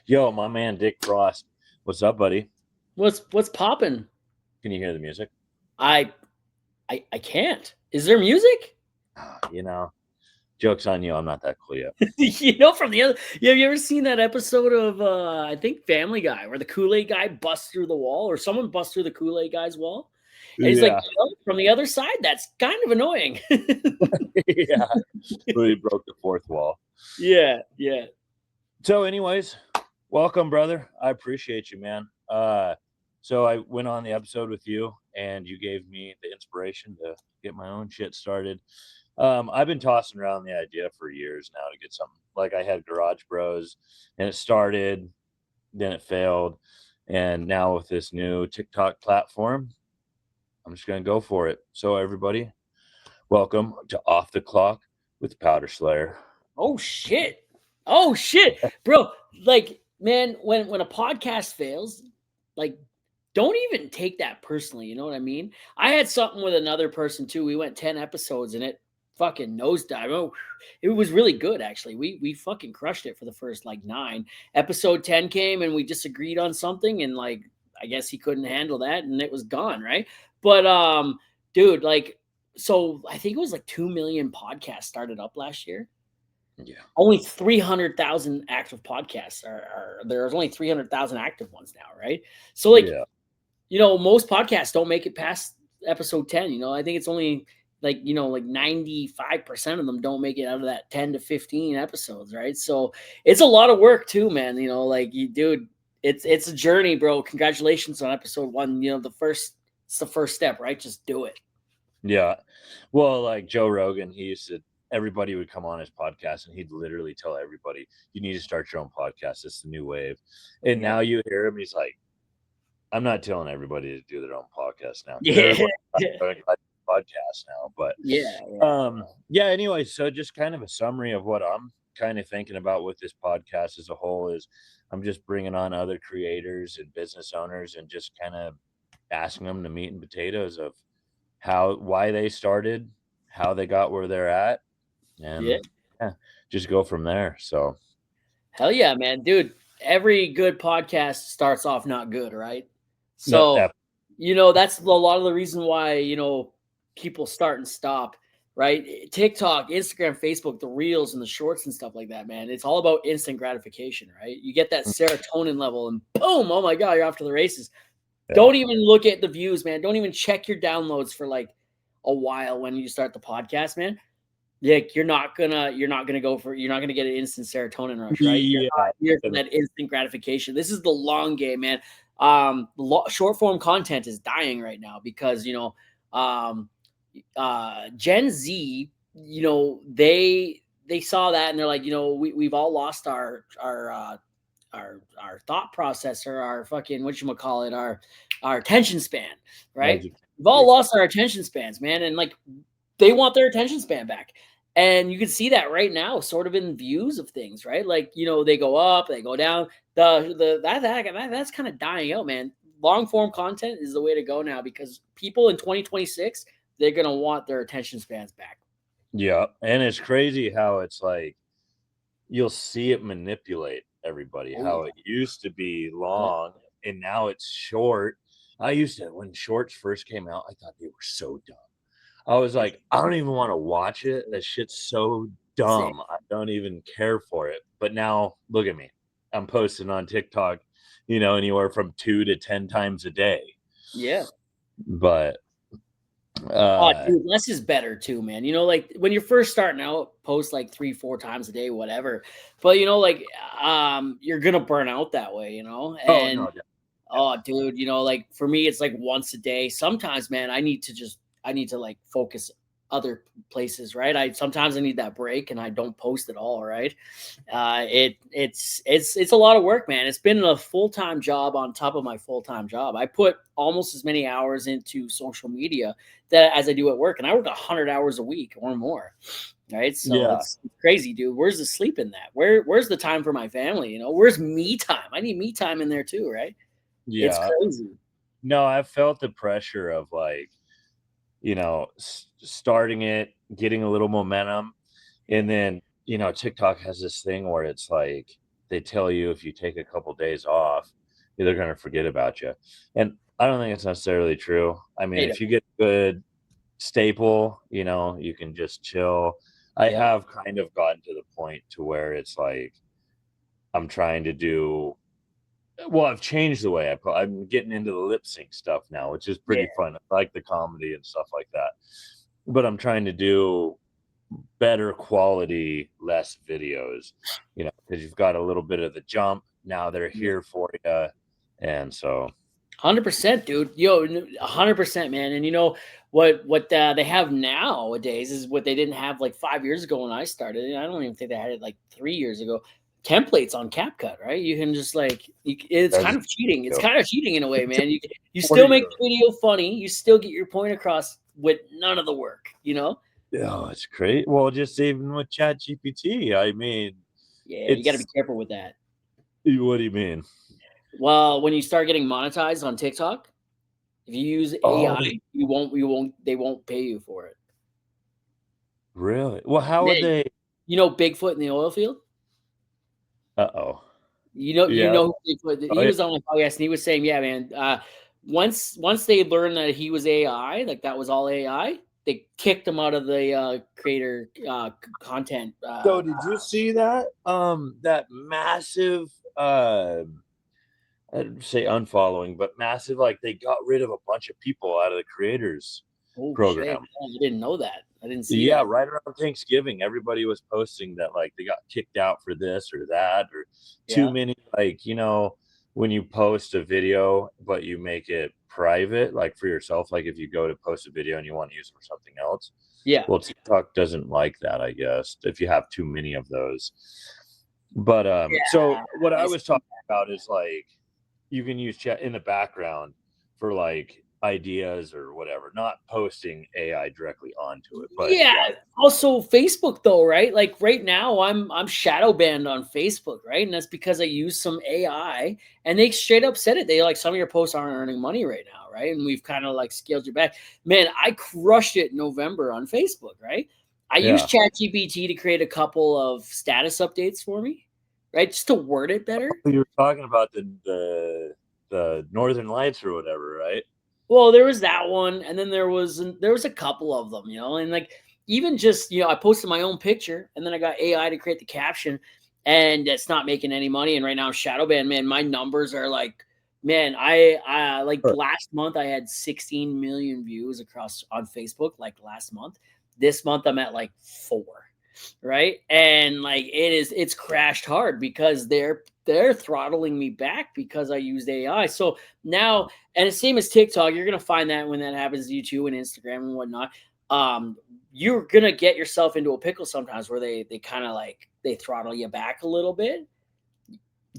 Yo, my man Dick Frost. What's up, buddy? What's popping? Can you hear the music? I I can't. Is there music? You know, joke's on you. I'm not that cool yet. From the other. Yeah, have you ever seen that episode of I think Family Guy where the Kool-Aid guy busts through the wall or someone busts through the Kool-Aid guy's wall? And he's like, Yeah, from the other side, that's kind of annoying. yeah. We broke the fourth wall. Yeah, yeah. So, anyways, welcome, brother. I appreciate you, man. So I went on the episode with you, and you gave me the inspiration to get my own shit started. I've been tossing around the idea for years now to get something. Like I had Garage Bros, and it started, then it failed, and now with this new TikTok platform, I'm just gonna go for it. So everybody, welcome to Off the Clock with Powder Slayer. Oh shit. Oh shit. Bro, like man, when a podcast fails, like don't even take that personally, you know what I mean? I had something with another person too. We went 10 episodes and it fucking nosedived. Oh, it was really good actually. We fucking crushed it for the first like 9. Episode 10 came and we disagreed on something and like I guess he couldn't handle that and it was gone, right? But dude, like so I think it was like 2 million podcasts started up last year. Yeah. Only 300,000 active podcasts are there's only 300,000 active ones now, right? So like, Yeah. most podcasts don't make it past episode 10, I think it's only like, like 95% of them don't make it out of that 10 to 15 episodes, right? So it's a lot of work too, man, like you dude, it's a journey, bro. Congratulations on episode 1. It's the first step, right? Just do it. Yeah. Well, like Joe Rogan, he used to, everybody would come on his podcast and he'd literally tell everybody, you need to start your own podcast. It's the new wave. And Yeah. now you hear him, he's like, I'm not telling everybody to do their own podcast now. Yeah. Podcast now. But Yeah. anyway, so just kind of a summary of what I'm kind of thinking about with this podcast as a whole is I'm just bringing on other creators and business owners and just kind of asking them the meat and potatoes of why they started, how they got where they're at, and Yeah. just go from there. So Hell yeah, man. Dude, every good podcast starts off not good, right? no, So, that's a lot of the reason why, people start and stop, right? TikTok, Instagram, Facebook, the reels and the shorts and stuff like that, man. It's all about instant gratification, right? You get that serotonin level and boom, oh my God, you're off to the races. Don't even look at the views, man. Don't even check your downloads for like a while when you start the podcast, man. Like you're not gonna get an instant serotonin rush, right? You're not here for that instant gratification. This is the long game, man. Short form content is dying right now because Gen Z, they saw that and they're like, we've all lost our thought process or our fucking whatchamacallit, our attention span, right? We've all lost our attention spans, man, and like they want their attention span back. And you can see that right now, sort of in views of things, right? Like, they go up, they go down. That's kind of dying out, man. Long form content is the way to go now because people in 2026, they're gonna want their attention spans back. Yeah, and it's crazy how it's like you'll see it manipulate everybody. How it used to be long and now it's short. I used to, when shorts first came out, I thought they were so dumb. I was like, I don't even want to watch it. That shit's so dumb. Same. I don't even care for it. But now look at me. I'm posting on TikTok, anywhere from 2 to 10 times a day. Yeah. But dude, less is better too, man. Like when you're first starting out, post like 3-4 times a day, whatever. But you're gonna burn out that way, And dude, like for me, it's like once a day. Sometimes, man, I need to like focus other places, right? Sometimes I need that break and I don't post at all, right? It's a lot of work, man. It's been a full-time job on top of my full-time job. I put almost as many hours into social media as I do at work, and I work 100 hours a week or more. Right. So it's crazy, dude. Where's the sleep in that? Where's the time for my family? Where's me time? I need me time in there too, right? Yeah. It's crazy. No, I felt the pressure of like, starting it, getting a little momentum. And then, TikTok has this thing where it's like they tell you if you take a couple days off, they're going to forget about you. And I don't think it's necessarily true. I mean, Right. if you get good staple, you can just chill. I Yeah. have kind of gotten to the point to where it's like I'm trying to do well, I've changed the way I'm getting into the lip sync stuff now, which is Yeah. pretty fun. I like the comedy and stuff like that. But I'm trying to do better quality, less videos, because you've got a little bit of the jump. Now they're Yeah. here for you. And so 100%, dude. Yo, 100%, man. And you know what they have nowadays is what they didn't have like 5 years ago when I started. And I don't even think they had it like 3 years ago. Templates on CapCut, right? You can just like it's that's kind of cheating. It's dope. kind of cheating in a way, man. You What are still make you? the video funny. You still get your point across with none of the work. Oh, it's great. Well, just even with Chat GPT, I mean, Yeah, you got to be it's careful with that. what do you mean? Well, when you start getting monetized on TikTok, if you use Oh, AI, they won't pay you for it. really? Well, how would Man, they? Bigfoot in the oil field? Uh-oh. You Yeah. know who Bigfoot, Oh, he yeah. was on the podcast and he was saying, yeah, man, once they learned that he was AI, like that was all AI, they kicked him out of the creator content. So did you see that? That massive I'd say unfollowing, but massive, like they got rid of a bunch of people out of the creators Oh shit, program. I didn't know that. I didn't see Yeah, that. right around Thanksgiving, everybody was posting that like they got kicked out for this or that, or too Yeah, many, like, when you post a video, but you make it private, like for yourself, like if you go to post a video and you want to use it for something else. yeah, Well, TikTok doesn't like that, I guess, if you have too many of those. But so yeah. what I I was see. talking about is like you can use chat in the background for like ideas or whatever, not posting AI directly onto it. But Yeah. yeah, Also, Facebook though, right? Like right now, I'm shadow banned on Facebook, right? And that's because I use some AI, and they straight up said it. They like some of your posts aren't earning money right now, right? And we've kind of like scaled you back. Man, I crushed it in November on Facebook, right? I yeah. used ChatGPT to create a couple of status updates for me, right? Just to word it better. You were talking about the Northern Lights or whatever, right? Well, there was that one, and then there was a couple of them, and like even just I posted my own picture, and then I got AI to create the caption, and it's not making any money. And right now, shadow ban, man, my numbers are like, man, I like Huh. last month I had 16 million views across on Facebook, like last month. This month I'm at like 4, right? And like it's crashed hard because they're throttling me back because I used AI. So now, and the same as TikTok, you're gonna find that when that happens to you too, and Instagram and whatnot. You're gonna get yourself into a pickle sometimes where they kind of like they throttle you back a little bit.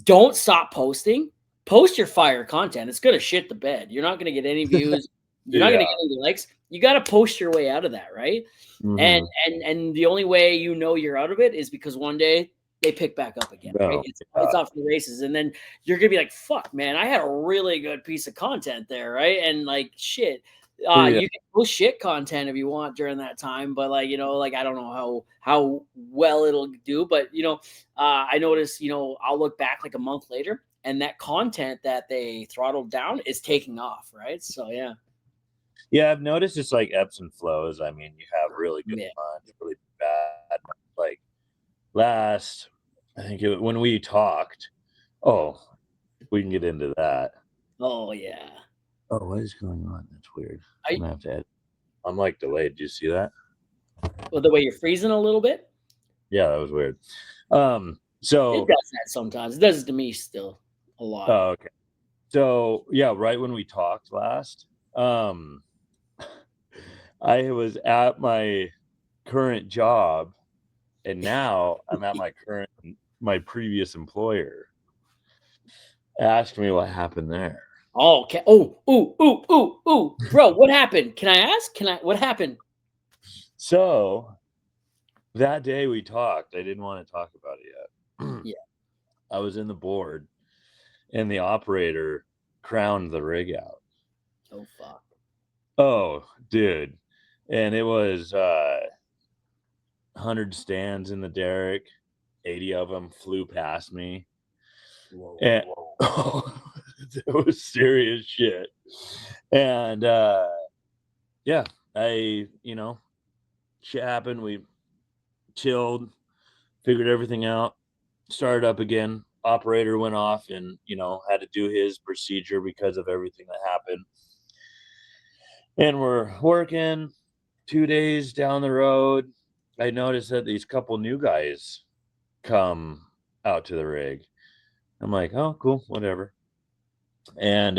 Don't stop posting. Post your fire content. It's gonna shit the bed. You're not gonna get any views. You're not gonna Yeah. get any likes. You got to post your way out of that, right? And Mm-hmm. and the only way you're out of it is because one day they pick back up again, right? No. It's off to the races, and then you're gonna be like, "Fuck, man, I had a really good piece of content there, right?" And like, shit, Yeah. you can post shit content if you want during that time, but like, like I don't know how well it'll do, but I noticed, I'll look back like a month later, and that content that they throttled down is taking off, right? So yeah, Yeah, I've noticed it's like ebbs and flows. I mean, you have really good yeah. months, really bad months. Like last, I think when we talked. Oh, we can get into that. Oh yeah. Oh, what is going on? That's weird. I I'm gonna have to edit. I'm like delayed. Do you see that? Well, the way you're freezing a little bit, Yeah, that was weird. it So does that sometimes. It does it to me still a lot. oh, okay. So yeah, right when we talked last, um, I was at my current job, and now I'm at my previous employer. Ask me what happened there. Oh, okay. Oh, ooh, ooh, ooh, ooh, bro, what happened? Can I ask? What happened? So that day we talked, I didn't want to talk about it yet. Yeah. I was in the board, and the operator crowned the rig out. Oh fuck. Oh, dude. And it was 100 stands in the derrick. 80 of them flew past me. And it was serious shit. And yeah, shit happened. We chilled, figured everything out, started up again. Operator went off and had to do his procedure because of everything that happened. And we're working 2 days down the road. I noticed that these couple new guys come out to the rig. I'm like, oh, cool, whatever. And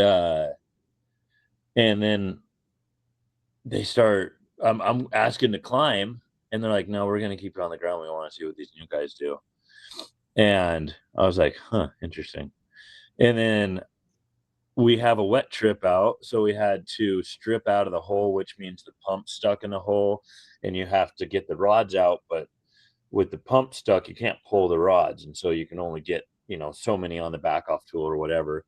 then they start. I'm asking to climb, and they're like, no, we're gonna keep it on the ground. We want to see what these new guys do. And I was like, huh, interesting. And then we have a wet trip out, so we had to strip out of the hole, which means the pump's stuck in the hole, and you have to get the rods out. But with the pump stuck, you can't pull the rods, and so you can only get so many on the back off tool or whatever.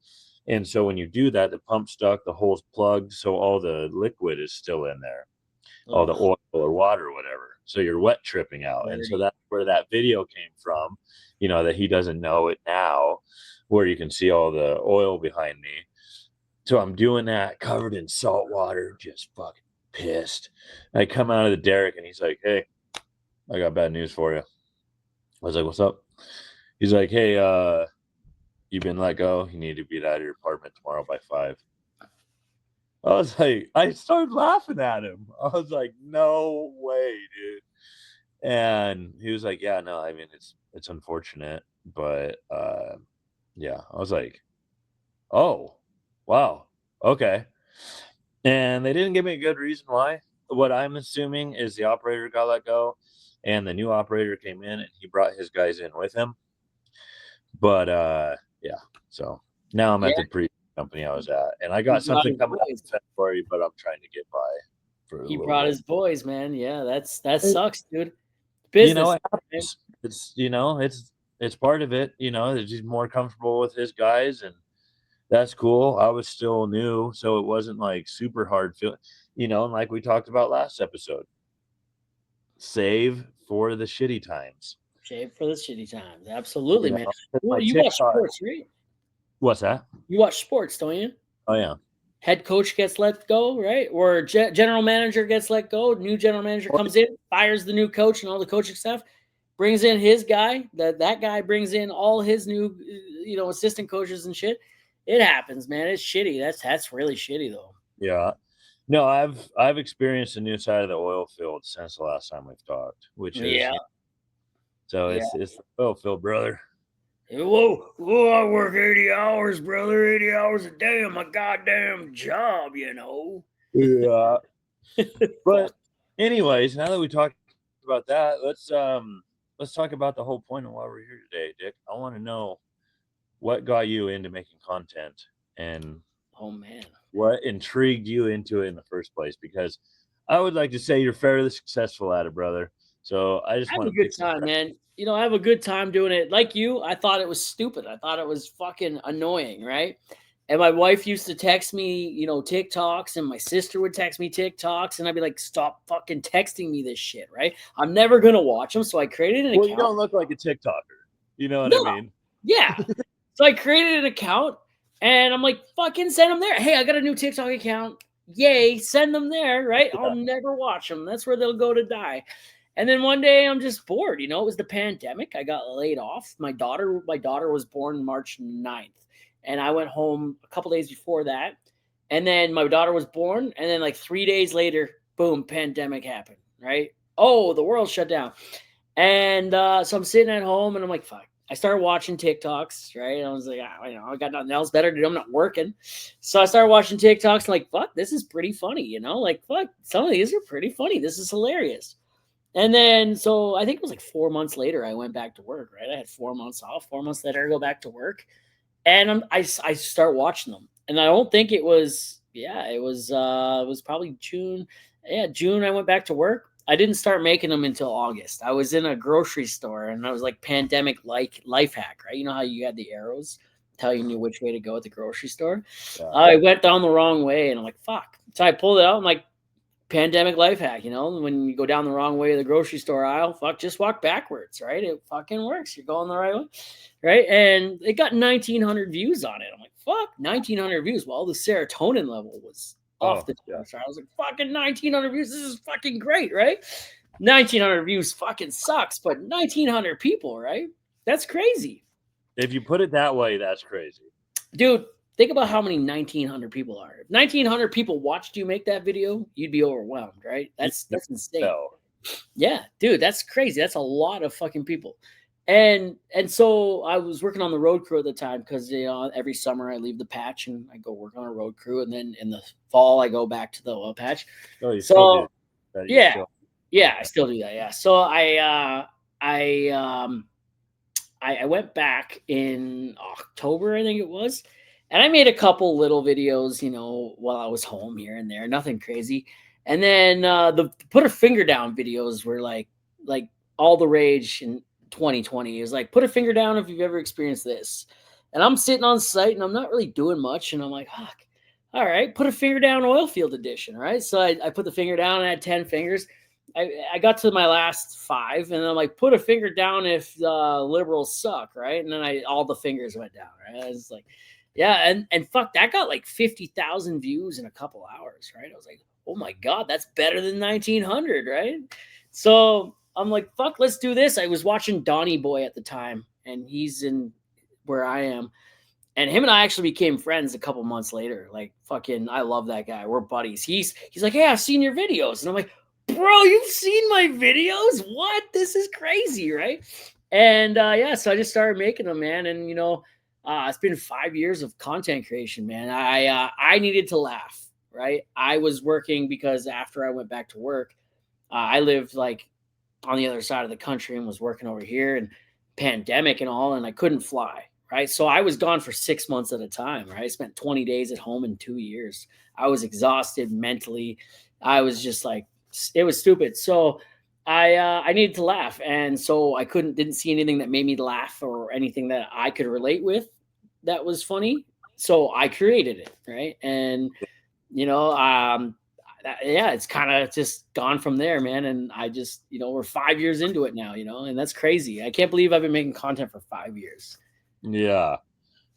And so when you do that, the pump stuck, the hole's plugged, so all the liquid is still in there, all the oil or water or whatever. So you're wet tripping out. And so that's where that video came from, that he doesn't know it now, where you can see all the oil behind me. So I'm doing that, covered in salt water, just fucking pissed. And I come out of the derrick and he's like, hey, I got bad news for you. I was like, what's up? He's like, hey, you've been let go. You need to be out of your apartment tomorrow by 5. I was like, I started laughing at him. I was like, no way, dude. And he was like, yeah, no, I mean, it's unfortunate, but yeah. I was like, oh, wow, okay. And they didn't give me a good reason why. What I'm assuming is the operator got let go, and the new operator came in, and he brought his guys in with him. But yeah, so now I'm at the previous company I was at, and I got something coming up in February, but I'm trying to get by. He brought his boys, man. Yeah, that sucks, dude. Business. It's part of it. He's more comfortable with his guys, and that's cool. I was still new, so it wasn't like super hard feeling. And like we talked about last episode, save for the shitty times. Save for the shitty times. Absolutely, man. Well, you watch sports, right? What's that? You watch sports, don't you? Oh, yeah. Head coach gets let go, right? Or general manager gets let go. New general manager comes in, fires the new coach and all the coaching staff, brings in his guy. That guy brings in all his new, assistant coaches and shit. It happens, man. It's shitty. That's really shitty, though. Yeah. No, I've experienced the new side of the oil field since the last time we've talked, which is so it's the oil field, brother. Whoa, I work 80 hours, brother. 80 hours a day on my goddamn job, Yeah. But anyways, now that we talked about that, let's talk about the whole point of why we're here today, Dick. I want to know what got you into making content, and what intrigued you into it in the first place, because I would like to say you're fairly successful at it, brother. So I just want to have a good time, man. I have a good time doing it. Like you, I thought it was stupid. I thought it was fucking annoying, right? And my wife used to text me, TikToks, and my sister would text me TikToks, and I'd be like, stop fucking texting me this shit, right? I'm never going to watch them. So I created an account. You don't look like a TikToker. You know what I mean? Yeah. So I created an account, and I'm like, fucking send them there. Hey, I got a new TikTok account. Yay, send them there, right? Yeah. I'll never watch them. That's where they'll go to die. And then one day I'm just bored. It was the pandemic. I got laid off. My daughter was born March 9th. And I went home a couple days before that. And then my daughter was born. And then like 3 days later, boom, pandemic happened, right? Oh, the world shut down. And so I'm sitting at home and I'm like, fuck. I started watching TikToks, right? And I was like, I got nothing else better to do. I'm not working. So I started watching TikToks and like, fuck, this is pretty funny, Like, fuck, some of these are pretty funny. This is hilarious. And then, so I think it was like 4 months later, I went back to work, right? I had 4 months off. 4 months later, I go back to work. And I start watching them. And I don't think it was, it was probably June. Yeah, June, I went back to work. I didn't start making them until August. I was in a grocery store, and I was like pandemic-like life hack, right? You know how you had the arrows telling you which way to go at the grocery store? Yeah. I went down the wrong way, and I'm like, fuck. So I pulled it out. I'm like, pandemic life hack, you know, when you go down the wrong way of the grocery store aisle, just walk backwards, right? It fucking works. You're going the right way, right? And it got 1,900 views on it. I'm like, fuck, 1,900 views. Well, the serotonin level was off the charts. Right? I was like, fucking 1,900 views. This is fucking great, right? 1,900 views fucking sucks, but 1,900 people, right? That's crazy. If you put it that way, that's crazy. Dude, think about how many 1,900 people are. If 1,900 people watched you make that video, you'd be overwhelmed, right? That's insane. No. Yeah, dude, that's crazy. That's a lot of fucking people. And so I was working on the road crew at the time because, you know, every summer I leave the patch and I go work on a road crew, and then in the fall I go back to the oil patch. Oh, you still do that? Yeah, I still do that. Yeah. So I went back in October, I think it was, and I made a couple little videos, you know, while I was home here and there, nothing crazy. And then the put a finger down videos were like all the rage in 2020. It was like, put a finger down if you've ever experienced this. And I'm sitting on site and I'm not really doing much, and I'm like, fuck, all right, put a finger down oil field edition, right? So I put the finger down and I had 10 fingers. I got to my last 5, and I'm like, put a finger down if liberals suck, right? And then all the fingers went down, right? I was like, yeah, and fuck, that got like 50,000 views in a couple hours, right? I was like, oh my God, that's better than 1,900, right? So I'm like, fuck, let's do this. I was watching Donnie Boy at the time, and he's in where I am. And him and I actually became friends a couple months later. Like, fucking, I love that guy. We're buddies. He's like, hey, I've seen your videos. And I'm like, bro, you've seen my videos? What? This is crazy, right? And yeah, so I just started making them, man. And, you know, it's been 5 years of content creation, man. I needed to laugh, right? I was working because after I went back to work, I lived like on the other side of the country and was working over here, and pandemic and all, and I couldn't fly, right? So I was gone for 6 months at a time, right? I spent 20 days at home in 2 years. I was exhausted mentally. I was just like, it was stupid. So I needed to laugh, and so I didn't see anything that made me laugh or anything that I could relate with that was funny. So I created it, right? And you know, yeah, it's kind of just gone from there, man. And I just, you know, we're 5 years into it now, you know, and that's crazy. I can't believe I've been making content for 5 years. Yeah,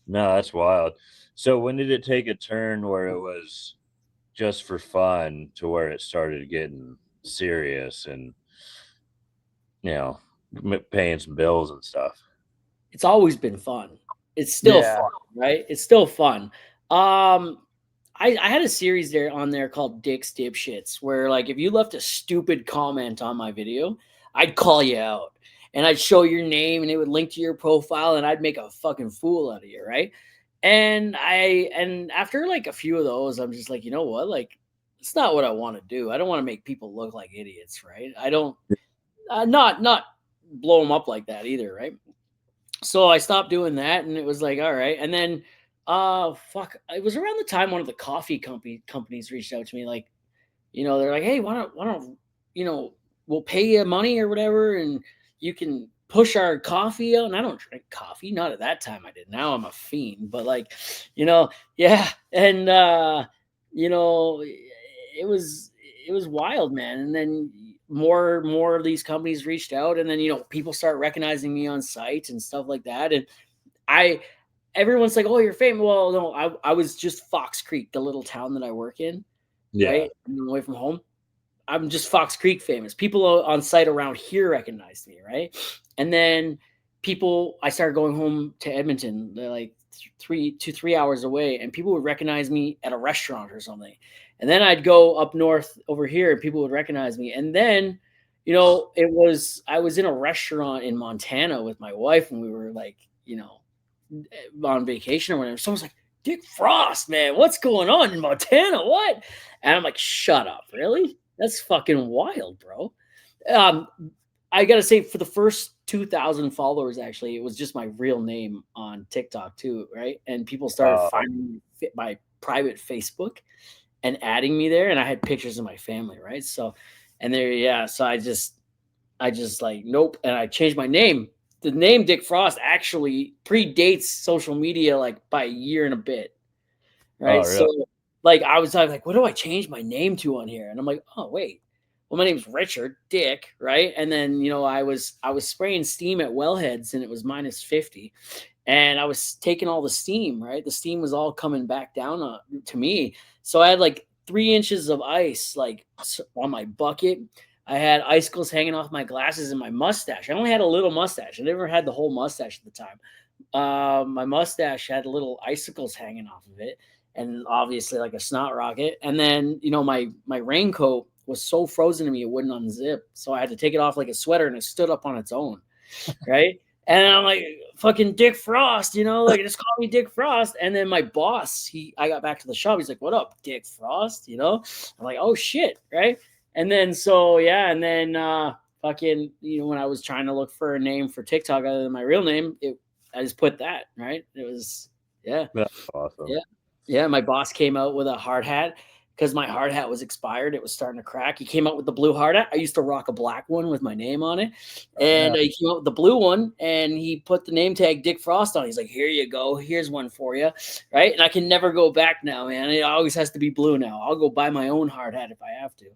no, that's wild. So when did it take a turn where it was just for fun to where it started getting serious and, you know, paying some bills and stuff? It's always been fun. It's still fun, right? It's still fun. I had a series on there called Dick's Dipshits, where like if you left a stupid comment on my video, I'd call you out and I'd show your name and it would link to your profile and I'd make a fucking fool out of you, right? And after like a few of those, I'm just like, you know what? Like, it's not what I want to do. I don't want to make people look like idiots, right? I don't not blow them up like that either, right? So I stopped doing that, and it was like, all right. And then fuck, it was around the time one of the coffee companies reached out to me, like, you know, they're like, hey, why don't you know, we'll pay you money or whatever, and you can push our coffee out. And I don't drink coffee, not at that time I did. Now I'm a fiend, but like, you know, yeah. And you know, it was wild, man. And then more of these companies reached out, and then, you know, people start recognizing me on site and stuff like that. And everyone's like, oh, you're famous. Well, no, I was just Fox Creek, the little town that I work in. Yeah. Right? I'm away from home. I'm just Fox Creek famous. People on site around here recognized me, right? And then I started going home to Edmonton. They're like 3 hours away, and people would recognize me at a restaurant or something. And then I'd go up north over here, and people would recognize me. And then, you know, I was in a restaurant in Montana with my wife, and we were like, you know, on vacation or whatever. Someone's like, Dick Frost, man, what's going on in Montana? What? And I'm like, shut up, really? That's fucking wild, bro. I gotta say, for the first 2,000 followers, actually, it was just my real name on TikTok too, right? And people started finding my private Facebook and adding me there, and I had pictures of my family, right? So, and there, yeah. So I just like, nope, and I changed my name. The name Dick Frost actually predates social media like by a year and a bit, right? Oh, really? So, like I was like, what do I change my name to on here? And I'm like, oh wait, well, my name's Richard Dick, right? And then I was spraying steam at wellheads, and it was -50, and I was taking all the steam, right? The steam was all coming back down to me, so I had like 3 inches of ice like on my bucket. I had icicles hanging off my glasses and my mustache. I only had a little mustache. I never had the whole mustache at the time. My mustache had little icicles hanging off of it, and obviously like a snot rocket. And then my raincoat was so frozen to me it wouldn't unzip, so I had to take it off like a sweater, and it stood up on its own, right? And I'm like, fucking Dick Frost, like just call me Dick Frost. And then my boss, I got back to the shop. He's like, what up, Dick Frost? I'm like, oh shit, right? And then fucking, when I was trying to look for a name for TikTok other than my real name, I just put that, right? It was, yeah. That's awesome. Yeah. Yeah. My boss came out with a hard hat because my hard hat was expired. It was starting to crack. He came out with the blue hard hat. I used to rock a black one with my name on it. And he came out with the blue one, and he put the name tag Dick Frost on. He's like, here you go. Here's one for you. Right. And I can never go back now, man. It always has to be blue now. I'll go buy my own hard hat if I have to.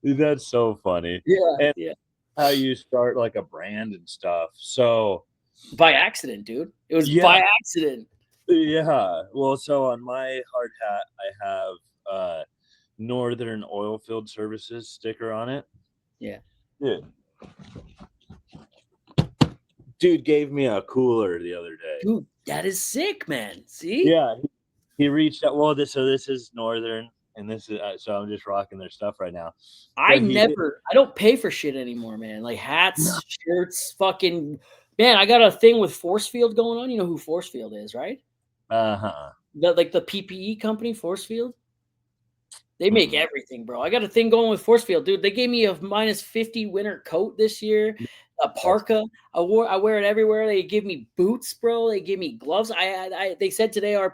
That's so funny. Yeah. And yeah. how you start like a brand and stuff. So by accident, dude. It was by accident. Yeah. Well, so on my hard hat, I have Northern Oilfield Services sticker on it. Yeah. Dude gave me a cooler the other day. Dude, that is sick, man. See? Yeah. He reached out. Well, this is Northern, and this is so I'm just rocking their stuff right now. I don't pay for shit anymore, man. Like hats, shirts, fucking man. I got a thing with Forcefield going on. You know who Forcefield is, right? Uh-huh. The PPE company, Forcefield. They make everything, bro. I got a thing going with Forcefield, dude. They gave me a -50 winter coat this year, a parka. I wear it everywhere. They give me boots, bro. They give me gloves. They said today our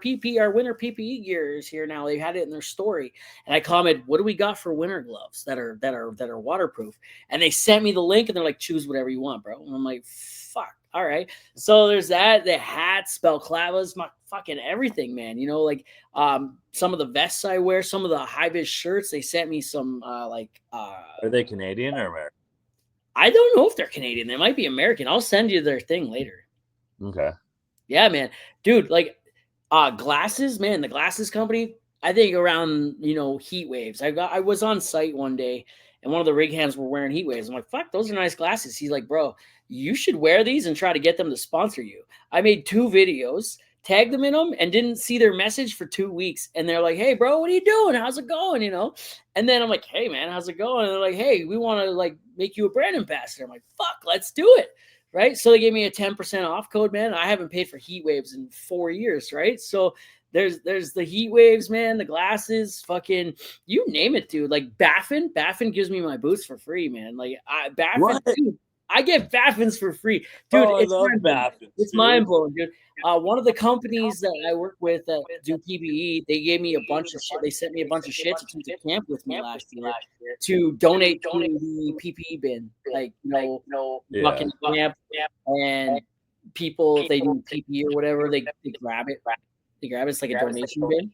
winter PPE gear is here now. They had it in their story, and I commented, "What do we got for winter gloves that are waterproof?" And they sent me the link, and they're like, "Choose whatever you want, bro." And I'm like, "Fuck, all right." So there's that. The hats, balaclavas, my fucking everything, man. Some of the vests I wear, some of the high vis shirts. They sent me some are they Canadian or American? I don't know if they're Canadian. They might be American. I'll send you their thing later. Okay. Yeah, man. Dude, glasses, man, the glasses company, I think around, heat waves. I was on site one day, and one of the rig hands were wearing heat waves. I'm like, fuck, those are nice glasses. He's like, bro, you should wear these and try to get them to sponsor you. I made 2 videos, tagged them in them, and didn't see their message for 2 weeks. And they're like, hey, bro, what are you doing? How's it going? And then I'm like, hey, man, how's it going? And they're like, hey, we want to make you a brand ambassador. I'm like, fuck, let's do it. Right. So they gave me a 10% off code, man. I haven't paid for heat waves in 4 years. Right. So there's the heat waves, man, the glasses, fucking, you name it, dude. Like Baffin gives me my boots for free, man. Dude, I get Baffins for free, dude. It's mind blowing, dude. One of the companies that I work with that do PPE, they gave me a bunch of shit. They sent me a bunch of shit to take to camp with me last year to donate to the PPE bin, fucking camp, and people, if they do PPE or whatever, they grab it. They grab it. It's like a donation bin.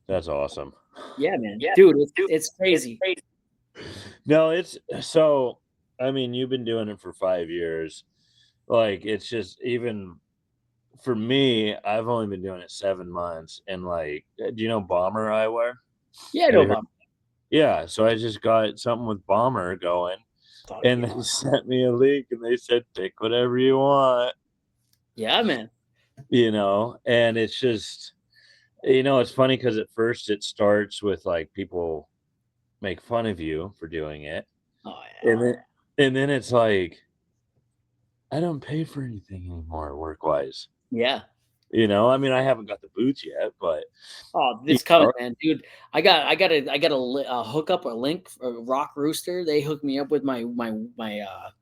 That's awesome. Yeah, man. Dude, it's crazy. No, it's so. I mean, you've been doing it for 5 years. It's just, even for me, I've only been doing it 7 months. And do you know Bomber Eyewear? Yeah, I know Bomber. Yeah, so I just got something with Bomber going, and they sent me a link, and they said, pick whatever you want. Yeah, man. And it's just, it's funny because at first it starts with people make fun of you for doing it. Oh, yeah. And then it's like, I don't pay for anything anymore work-wise. Yeah. I mean, I haven't got the boots yet, but it's coming, man, dude. I got a hook up a link for Rock Rooster. They hooked me up with my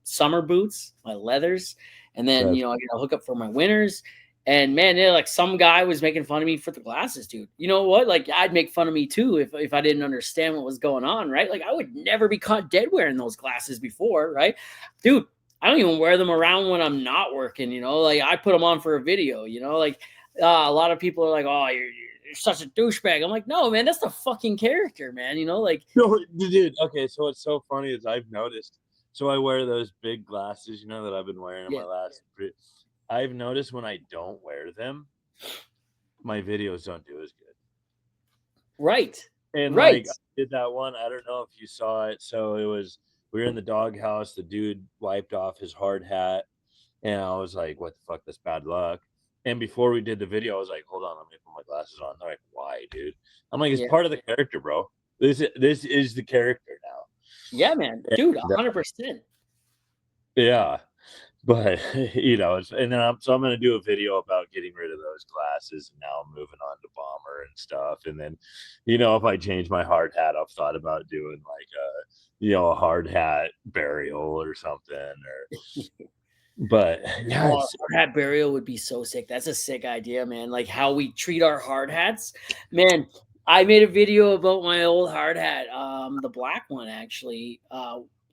summer boots, my leathers, and then I got a hook up for my winters. And man, some guy was making fun of me for the glasses, dude. You know what? I'd make fun of me too if I didn't understand what was going on, right? I would never be caught dead wearing those glasses before, right? Dude, I don't even wear them around when I'm not working, I put them on for a video, a lot of people are like, oh, you're such a douchebag. I'm like, no, man, that's the fucking character, man. You know, like, No, dude. Okay, so what's so funny is I've noticed. So I wear those big glasses, you know, that I've been wearing in yeah, my last. I've noticed when I don't wear them, my videos don't do as good. right, And right. like I did that one. I don't know if you saw it. So it was we were in the doghouse. The dude wiped off his hard hat, and I was like, "What the fuck? That's bad luck." And before we did the video, I was like, "Hold on, let me put my glasses on." They're like, "Why, dude?" I'm like, "It's Yeah, part of the character, bro. This is the character now." yeah, man, dude, And, 100%. yeah, but you know, and then I'm gonna do a video about getting rid of those glasses, and now I'm moving on to bomber and stuff. And then, you know, if I change my hard hat, I've thought about doing like a hard hat burial or something. Or, but yeah, Oh, hard hat burial would be so sick. That's a sick idea, man. Like how we treat our hard hats. Man, I made a video about my old hard hat, the black one actually,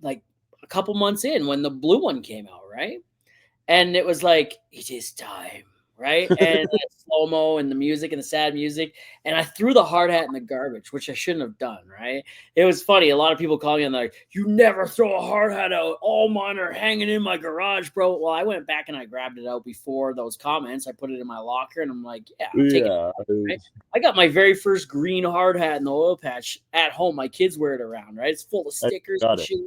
like a couple months in when the blue one came out, right? And it was like, it is time, right? And slow mo and the music and the sad music. And I threw the hard hat in the garbage, which I shouldn't have done, right? It was funny. A lot of people call me and they're like, you never throw a hard hat out. All mine are hanging in my garage, bro. Well, I went back and I grabbed it out before those comments. I put it in my locker and I'm like, yeah, I'm taking it. Right? I got my very first green hard hat in the oil patch at home. My kids wear it around, right? It's full of stickers and shit.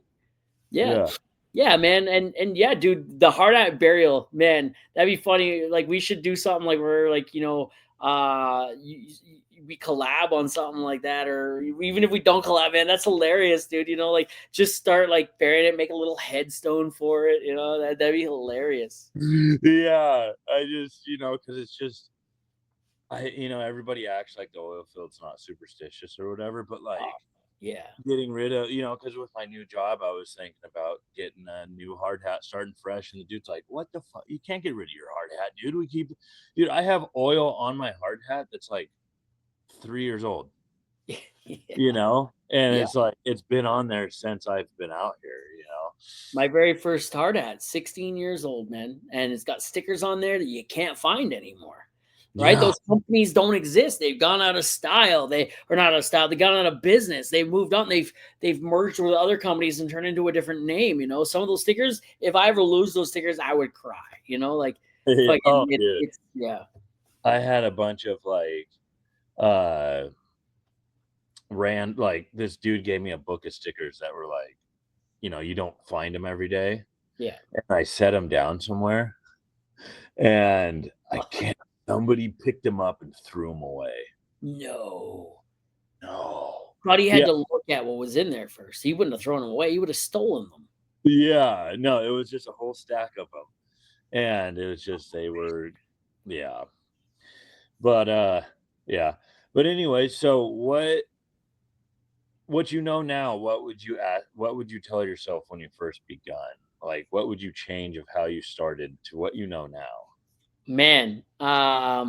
Yeah. yeah. Yeah, man, and yeah, dude, the hard hat burial, man, that'd be funny. Like, we should do something like we're like, we collab on something like that, or even if we don't collab, man, that's hilarious, dude. You know, like just start like burying it, make a little headstone for it. You know, that'd be hilarious. Yeah, I just because it's just everybody acts like the oil field's not superstitious or whatever, but like Yeah, getting rid of because with my new job I was thinking about getting a new hard hat starting fresh, and the dude's like, "What the fuck? You can't get rid of your hard hat, dude. Dude, I have oil on my hard hat that's like 3 years old, yeah, and yeah. it's like it's been on there since I've been out here. My very first hard hat, 16 years old, man, and it's got stickers on there that you can't find anymore. Right? Yeah. Those companies don't exist. They've gone out of style. They are not out of style. They've gone out of business. They've moved on. They've merged with other companies and turned into a different name. You know, some of those stickers, if I ever lose those stickers, I would cry. You know, like Oh, fucking dude. it's yeah. I had a bunch of like uh like this dude gave me a book of stickers that were like, you don't find them every day. Yeah. And I set them down somewhere, and I can't somebody picked them up and threw them away. No. No. But he had Yeah. to look at what was in there first. He wouldn't have thrown them away. He would have stolen them. Yeah. No, it was just a whole stack of them. And it was just they were yeah. But yeah. But anyway, so what you know now, what would you tell yourself when you first begun? Like what would you change of how you started to what you know now? Man, I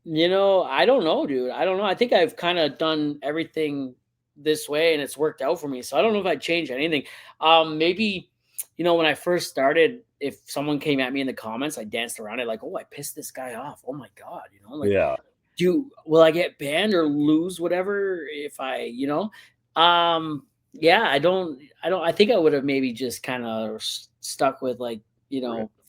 don't know, dude. I don't know. I think I've kind of done everything this way and it's worked out for me. So I don't know if I'd change anything. Maybe, when I first started, if someone came at me in the comments, I danced around it like, oh, I pissed this guy off. Oh my God. Like, Yeah. will I get banned or lose whatever if yeah, I think I would have maybe just kind of stuck with like,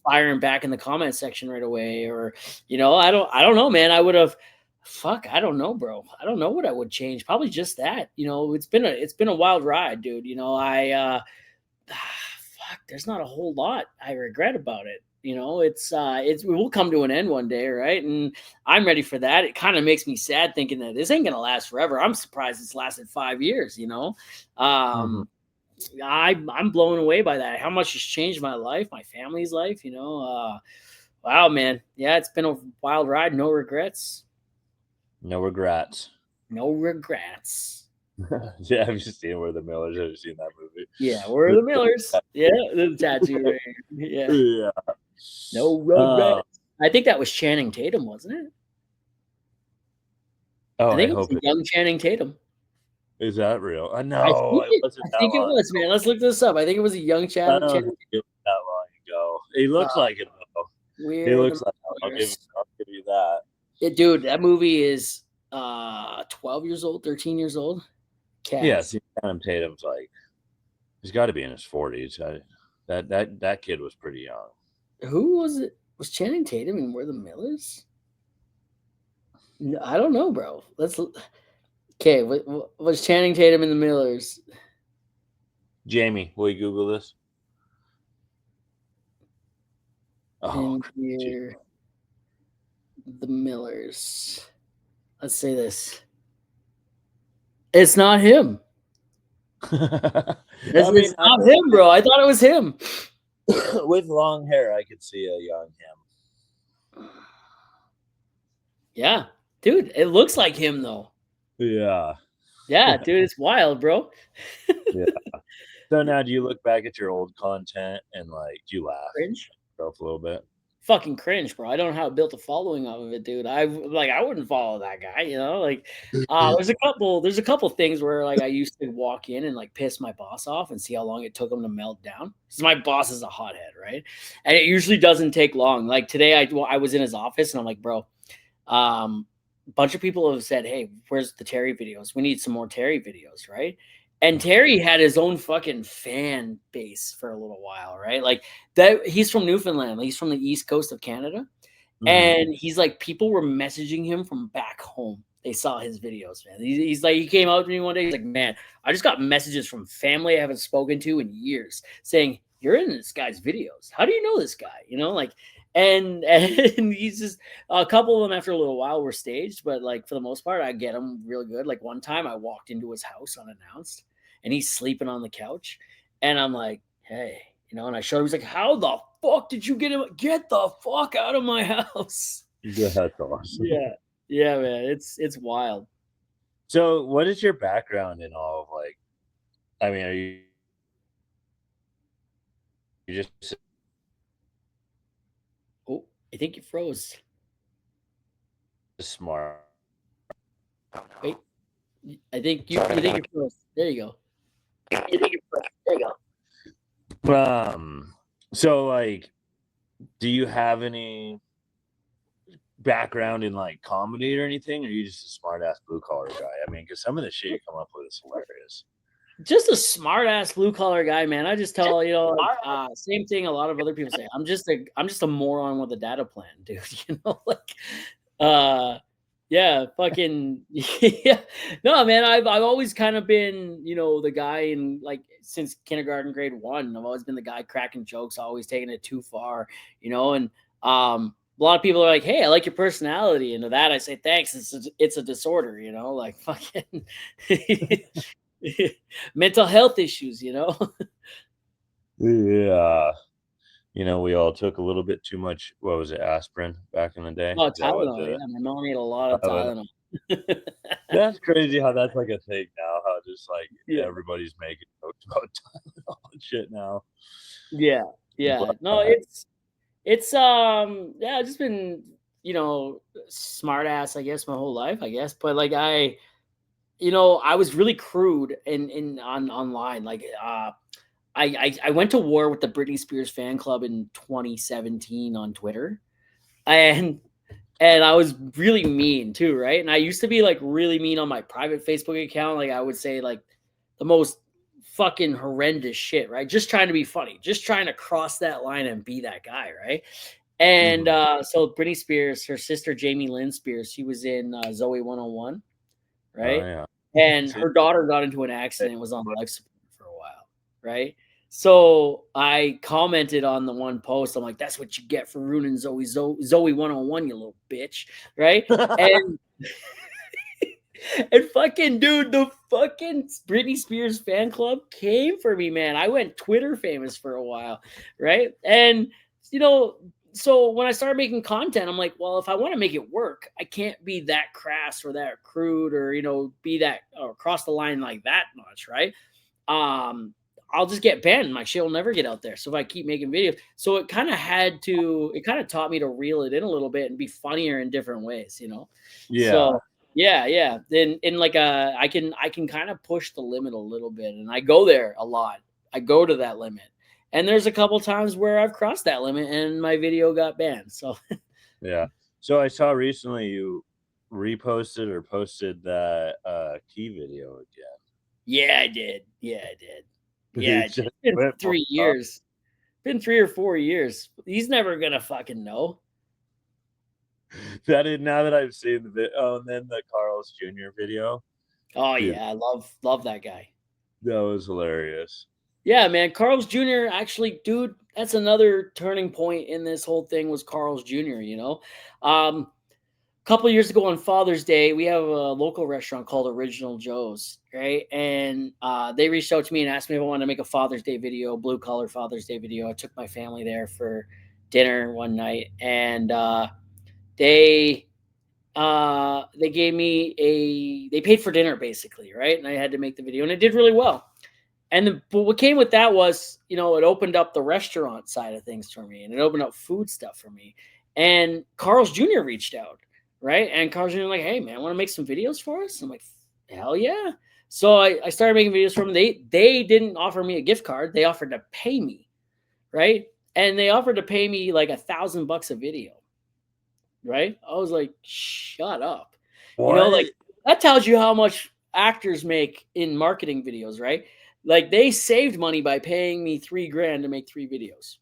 firing back in the comment section right away, or, I don't know, man. I would have, fuck, I don't know, bro. I don't know what I would change. Probably just that, it's been a wild ride, dude. Fuck, there's not a whole lot I regret about it. It will come to an end one day, right? And I'm ready for that. It kind of makes me sad thinking that this ain't gonna last forever. I'm surprised it's lasted 5 years. Mhm. I'm blown away by that. How much has changed my life, my family's life. Wow, man. Yeah, it's been a wild ride. No regrets. No regrets. No regrets. Yeah, have you seen We're the Millers? Have you seen that movie? Yeah, we're the Millers. Yeah, the tattoo. Right here. Yeah. Yeah. No regrets. I think that was Channing Tatum, wasn't it? Oh, I think I it was hope a it young Channing Tatum. is that real. I I know think it it wasn't I that think it long. was, man. Let's look this up. I think it was a young I Channing don't Tatum. think it was that long ago. He looks like it though. He We're looks the like I'll give Millers. you that. Dude, that movie is 12 years old, 13 years old. Cats. Yeah, see, Channing Tatum's like, he's got to be in his 40s. That kid was pretty young. Who was it? Was Channing Tatum and We're the Millers? No, I don't know, bro. Okay. Was Channing Tatum and the Millers? Jamie, will you Google this? Oh, here, the Millers. Let's say this. It's not him. It's not him, bro. I thought it was him. With long hair, I could see a young him. Yeah, dude, it looks like him though. Yeah. Yeah, dude, it's wild, bro. Yeah. So now, do you look back at your old content and like, do you laugh Cringe? yourself a little bit? Fucking cringe, bro. I don't know how I built a following off of it, dude. I wouldn't follow that guy, you know. Like, there's a couple things where like I used to walk in and like piss my boss off and see how long it took him to melt down. Because my boss is a hothead, right? And it usually doesn't take long. Like today, I was in his office and I'm like, bro, bunch of people have said, hey, where's the Terry videos? We need some more Terry videos, right? And Terry had his own fucking fan base for a little while, right? Like that, he's from Newfoundland. He's from the east coast of Canada. And he's like, people were messaging him from back home. They saw his videos, man. He's like, he came out to me one day. He's like, man, I just got messages from family I haven't spoken to in years saying, you're in this guy's videos. How do you know this guy? You know, like, and he's just, a couple of them after a little while were staged, but like for the most part, I get him real good. Like one time I walked into his house unannounced and he's sleeping on the couch. And I'm like, hey, you know, and I showed him, he's like, how the fuck did you get him? Get the fuck out of my house. Yeah, that's awesome. Yeah, man. It's wild. So what is your background in all of like, I mean, are you just Oh, I think you froze. smart? Wait. I think you think you're froze. There you go. You think you're froze. There you go. So like, do you have any background in like comedy or anything, or are you just a smart ass blue collar guy? I mean, because some of the shit you come up with is hilarious. Just a smart ass blue collar guy, man. I just tell you know, same thing a lot of other people say. I'm just a moron with a data plan, dude. You know, like, yeah, fucking yeah. No, man, I've always kind of been, you know, the guy in like since kindergarten, grade 1. I've always been the guy cracking jokes, always taking it too far, you know, and a lot of people are like, hey, I like your personality. And to that I say thanks. It's a disorder, you know, like fucking mental health issues, you know. Yeah. You know, we all took a little bit too much, what was it, aspirin back in the day? Oh, Tylenol. Yeah, my mom ate a lot of Tylenol. That's crazy how that's like a thing now. How just like everybody's making jokes about Tylenol and shit now. Yeah. But, No, it's yeah, I've just been, you know, smart ass, I guess, my whole life, I guess. But like you know, I was really crude on online. Like I went to war with the Britney Spears fan club in 2017 on Twitter. And I was really mean too, right? And I used to be like really mean on my private Facebook account. Like I would say like the most fucking horrendous shit, right? Just trying to be funny, just trying to cross that line and be that guy, right? And so Britney Spears, her sister Jamie Lynn Spears, she was in Zoe 101, right? yeah. And her daughter got into an accident and was on life support for a while, right? So I commented on the one post. I'm like, that's what you get for ruining Zoe 101, you little bitch, right? And and fucking dude, the fucking Britney Spears fan club came for me, man. I went Twitter famous for a while, right? And you know, so when I started making content, I'm like, well, if I want to make it work, I can't be that crass or that crude or, you know, be that or cross the line like that much, right? I'll just get banned. My shit will never get out there. So if I keep making videos, so it kind of taught me to reel it in a little bit and be funnier in different ways, you know? Yeah. So yeah. Then in like I can kind of push the limit a little bit, and I go there a lot. I go to that limit. And there's a couple times where I've crossed that limit and my video got banned. So yeah. So I saw recently you reposted or posted that key video again. Yeah, I did. Yeah, I did. He Yeah, just it's been went for 3 years. Been 3 or 4 years. He's never gonna fucking know. that is now that I've seen the oh, and then the Carl's Jr. video. Oh, Dude, yeah, I love that guy. that was hilarious. Yeah, man, Carl's Jr. actually, dude, that's another turning point in this whole thing was Carl's Jr., you know? Couple of years ago on Father's Day, we have a local restaurant called Original Joe's, right? And they reached out to me and asked me if I wanted to make a Father's Day video, blue collar Father's Day video. I took my family there for dinner one night, and they they gave me they paid for dinner basically, right? And I had to make the video, and it did really well. But what came with that was, you know, it opened up the restaurant side of things for me, and it opened up food stuff for me. And Carl's Jr. reached out, right? And Carl's Jr. like, hey man, want to make some videos for us? I'm like, hell yeah. So I started making videos for them. They didn't offer me a gift card. They offered to pay me, right? And they offered to pay me like $1,000 a video, right? I was like, shut up. What? You know, like that tells you how much actors make in marketing videos, right? Like they saved money by paying me $3,000 to make 3 videos,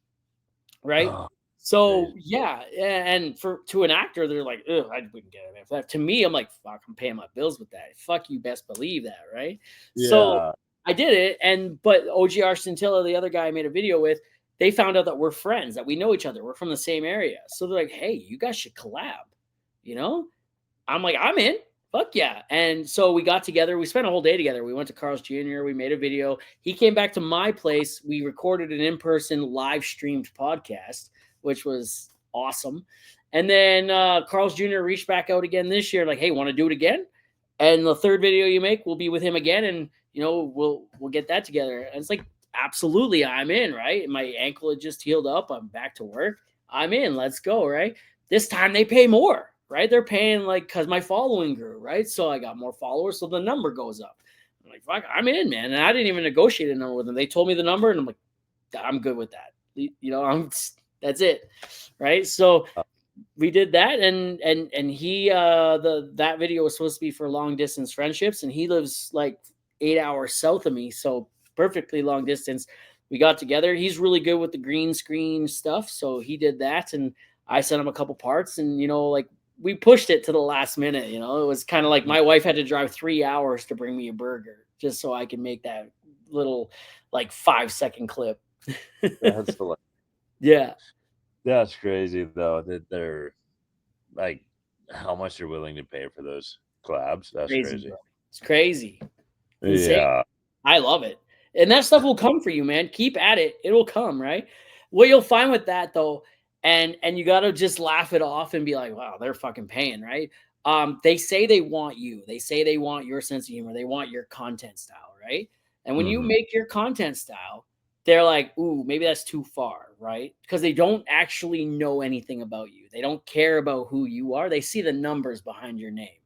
right? Oh, So crazy. yeah, and to an actor, they're like, ugh, I wouldn't get it. That to me, I'm like, fuck, I'm paying my bills with that. Fuck you, best believe that, right? So Yeah. I did it, but OGR Scintilla, the other guy I made a video with, they found out that we're friends, that we know each other, we're from the same area. So they're like, hey, you guys should collab, you know? I'm like, I'm in. Fuck yeah. And so we got together. We spent a whole day together. We went to Carl's Jr. We made a video. He came back to my place. We recorded an in-person live streamed podcast, which was awesome. And then Carl's Jr. reached back out again this year, like, hey, want to do it again? And the third video you make will be with him again. And you know, we'll get that together. And it's like, absolutely, I'm in, right? My ankle had just healed up. I'm back to work. I'm in. Let's go, right? This time they pay more, right? They're paying like because my following grew, right? So I got more followers, so the number goes up. I'm like, fuck, I'm in, man. And I didn't even negotiate a number with them. They told me the number, and I'm like, I'm good with that. You know, that's it, right? So we did that, and he that video was supposed to be for long distance friendships, and he lives like 8 hours south of me, so perfectly long distance. We got together. He's really good with the green screen stuff, so he did that, and I sent him a couple parts, and you know, like we pushed it to the last minute. You know, it was kind of like my wife had to drive 3 hours to bring me a burger just so I could make that little like 5-second clip. That's hilarious. Yeah. That's crazy though, that they're like how much they're willing to pay for those collabs. That's crazy. Bro. It's crazy. Insane. Yeah. I love it. And that stuff will come for you, man. Keep at it. It will come, right? What you'll find with that though, and you got to just laugh it off and be like, wow, they're fucking paying, right? They say they want you. They say they want your sense of humor. They want your content style, right? And when you make your content style, they're like, ooh, maybe that's too far, right? Because they don't actually know anything about you. They don't care about who you are. They see the numbers behind your name.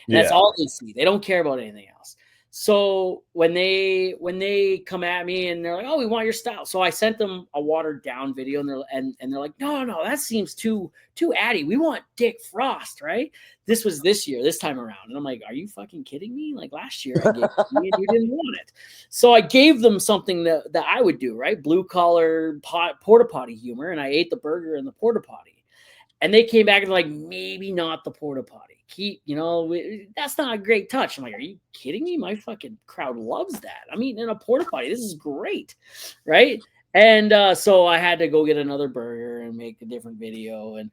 And that's all they see. They don't care about anything else. So when they come at me and they're like, "Oh, we want your style," so I sent them a watered down video, and they're like, "No, that seems too addy. We want Dick Frost, right?" This was this year, this time around, and I'm like, "Are you fucking kidding me? Like last year, I gave it to you and you didn't want it." So I gave them something that I would do, right? Blue collar porta potty humor, and I ate the burger in the porta potty, and they came back and like, maybe not the porta potty. That's not a great touch. I'm like, are you kidding me? My fucking crowd loves that. I'm eating in a porta potty. This is great, right? And so I had to go get another burger and make a different video, and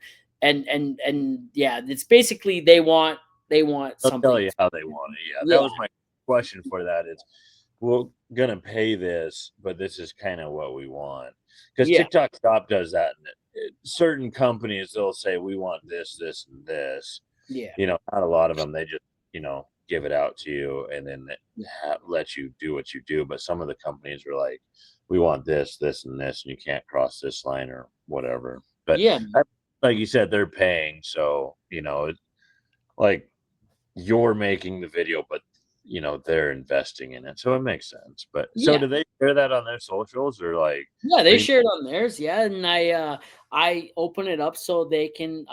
yeah, it's basically they want They'll something. tell you how they want it. Yeah, that was my question for that. Is we're gonna pay this, but this is kind of what we want. Because TikTok Shop does that. Certain companies, they'll say we want this, this, and this. Yeah. You know, not a lot of them. They just, give it out to you and then let you do what you do. But some of the companies are like, we want this, this, and this, and you can't cross this line or whatever. But like you said, they're paying. So, like you're making the video, but, they're investing in it. So it makes sense. But so do they share that on their socials or like? Yeah, they share it on theirs. Yeah. And I open it up so they can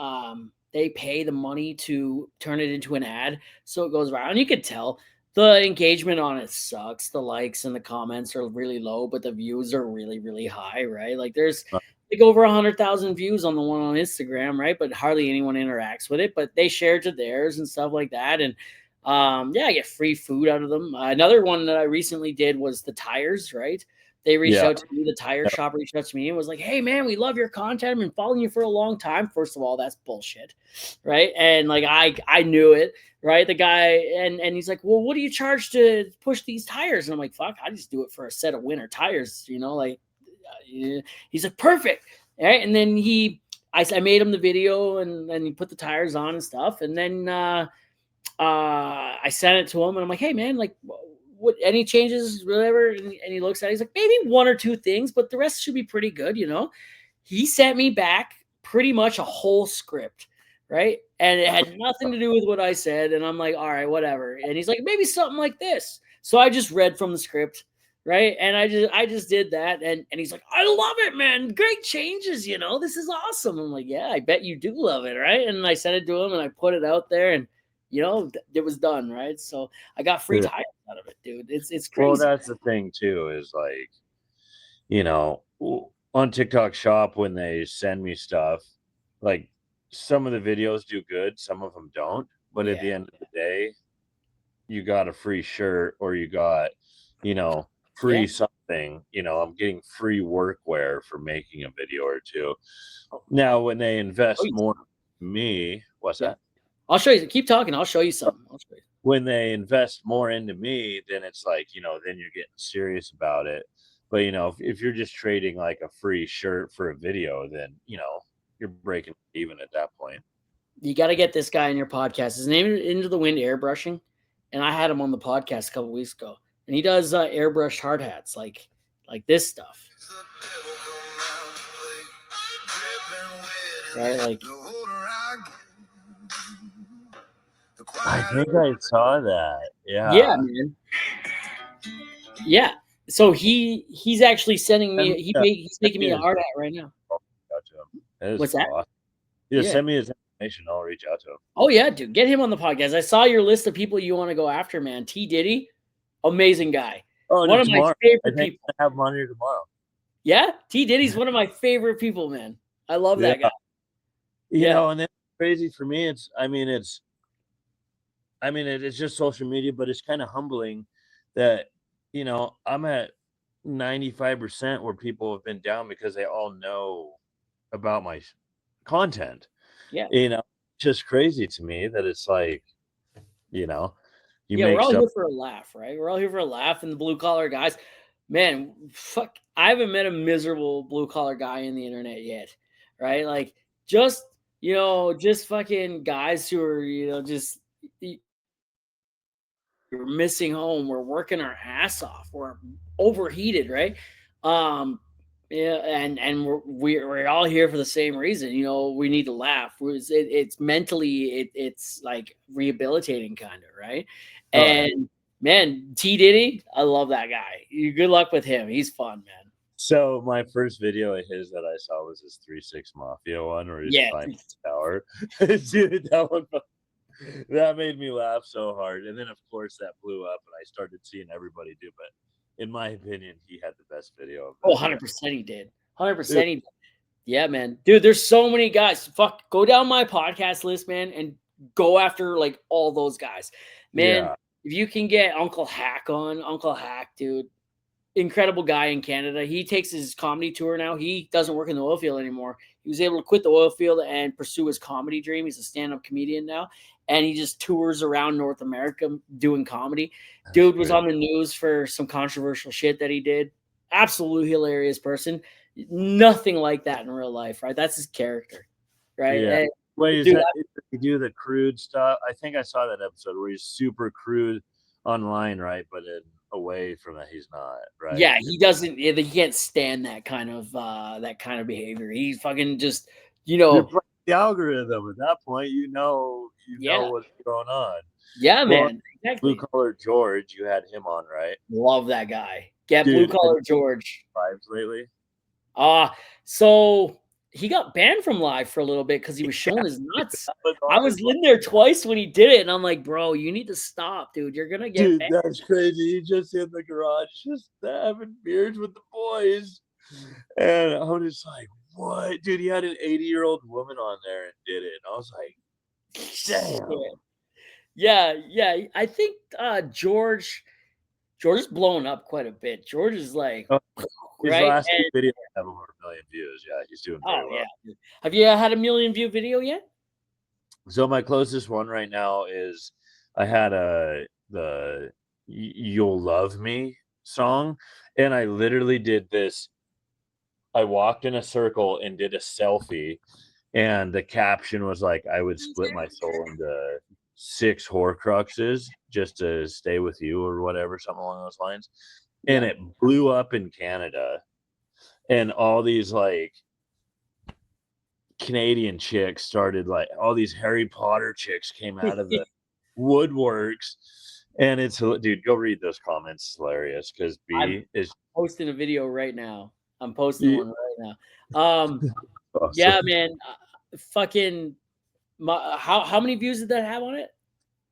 they pay the money to turn it into an ad, so it goes around. You could tell the engagement on it sucks. The likes and the comments are really low, but the views are really, really high, right? Like there's like over 100,000 views on the one on Instagram, right? But hardly anyone interacts with it. But they share to theirs and stuff like that. And yeah, I get free food out of them. Another one that I recently did was the tires, right? They reached out to me, the tire shop reached out to me and was like, hey man, we love your content. I've been following you for a long time. First of all, that's bullshit. Right. And like I knew it, right? The guy and he's like, well, what do you charge to push these tires? And I'm like, fuck, I just do it for a set of winter tires, you know, like he's like, perfect. Right. And then I made him the video and he put the tires on and stuff. And then I sent it to him and I'm like, hey man, like what, any changes, whatever? And he looks at it, he's like, maybe one or two things, but the rest should be pretty good, you know? He sent me back pretty much a whole script, right? And it had nothing to do with what I said. And I'm like, all right, whatever. And he's like, maybe something like this. So I just read from the script, right? And I just did that. And he's like, I love it, man. Great changes, you know? This is awesome. I'm like, yeah, I bet you do love it, right? And I sent it to him and I put it out there and you know, it was done, right? So I got free tires out of it, dude. It's crazy. Well, that's the thing too, is like, you know, on TikTok Shop when they send me stuff, like some of the videos do good, some of them don't. But at the end of the day, you got a free shirt or you got, you know, free something. You know, I'm getting free workwear for making a video or two. Now, when they invest more in me, what's that? I'll show you. Keep talking. I'll show you something. I'll show you. When they invest more into me, then it's like, you know, then you're getting serious about it. But, you know, if you're just trading like a free shirt for a video, then, you know, you're breaking even at that point. You got to get this guy in your podcast. His name is Into the Wind Airbrushing. And I had him on the podcast a couple weeks ago. And he does airbrushed hard hats like this stuff. Right? Like, I think I saw that. Yeah. Yeah, man. Yeah. So he's actually sending me. He's making me a hard hat right now. What's that? Awesome. Yeah, send me his information. I'll reach out to him. Oh yeah, dude, get him on the podcast. I saw your list of people you want to go after, man. T Diddy, amazing guy. Oh, one of my favorite people. I have him on here tomorrow. Yeah, T Diddy's one of my favorite people, man. I love that guy. You know, and then crazy for me. It's just social media, but it's kind of humbling that, you know, I'm at 95% where people have been down because they all know about my content. Yeah. You know, just crazy to me that it's like, you know, we're all here for a laugh, right? We're all here for a laugh, and the blue collar guys, man, fuck, I haven't met a miserable blue collar guy in the internet yet, right? Like just, you know, just fucking guys who are, you know, just we're missing home. We're working our ass off. We're overheated, right? Yeah, and we're all here for the same reason. You know, we need to laugh. It's mentally, it's like rehabilitating, kind of, right? And man, T Diddy, I love that guy. Good luck with him. He's fun, man. So my first video of his that I saw was his 3-6 Mafia one where he's climbing the tower. Dude, that one. That made me laugh so hard. And then, of course, that blew up, and I started seeing everybody do. But in my opinion, he had the best video of it. 100% he did. 100% he did. Yeah, man. Dude, there's so many guys. Fuck, go down my podcast list, man, and go after, like, all those guys. Man, if you can get Uncle Hack on, Uncle Hack, dude, incredible guy in Canada. He takes his comedy tour now. He doesn't work in the oil field anymore. He was able to quit the oil field and pursue his comedy dream. He's a stand-up comedian now. And he just tours around North America doing comedy. Dude was on the news for some controversial shit that he did. Absolutely hilarious person. Nothing like that in real life, right? That's his character, right? Yeah. And, wait, dude, you do the crude stuff? I think I saw that episode where he's super crude online, right? But away from that, he's not, right? Yeah, he doesn't. He can't stand that kind of behavior. He's fucking just, you know, the algorithm at that point. You know what's going on. Yeah, man. Exactly. Blue Collar George, you had him on, right? Love that guy. Get Blue Collar George. Vibes lately. So he got banned from live for a little bit because he was showing his nuts. But I was in there twice when he did it, and I'm like, bro, you need to stop, dude. You're gonna get dude, banned. that's crazy. He just in the garage, just having beers with the boys. And I was just like, what? Dude, he had an 80-year-old woman on there and did it. And I was like, damn. Yeah. I think George is blowing up quite a bit. George is like, His right? last two videos have over 1 million views. Yeah, he's doing very well. Yeah. Have you had a 1 million view video yet? So my closest one right now is I had the "You'll Love Me" song, and I literally did this. I walked in a circle and did a selfie, and the caption was like, "I would split my soul into 6 Horcruxes just to stay with you," or whatever, something along those lines. And it blew up in Canada, and all these like Canadian chicks started, like, all these Harry Potter chicks came out of the woodworks, and it's, dude, go read those comments. It's hilarious because B is posting a video right now. I'm posting one right now. Awesome. Yeah, man. Fucking, how many views did that have on it?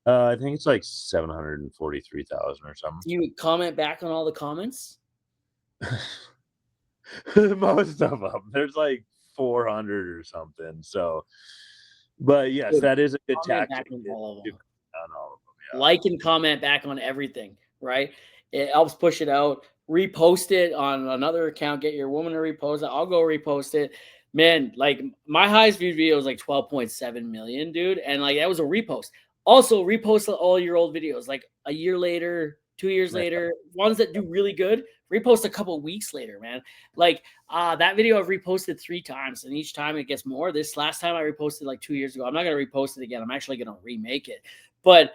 I think it's like 743,000 or something. Do you comment back on all the comments? Most of them. There's like 400 or something. So, but yes, that is a good tactic. All of them. Yeah. Like and comment back on everything, right? It helps push it out. Repost it on another account. Get your woman to repost it. I'll go repost it. Man, like my highest viewed video was like 12.7 million, dude. And like that was a repost. Also, repost all your old videos. Like a year later, 2 years later, ones that do really good, repost a couple weeks later, man. Like that video I've reposted 3 times, and each time it gets more. This last time I reposted like 2 years ago. I'm not gonna repost it again. I'm actually gonna remake it. But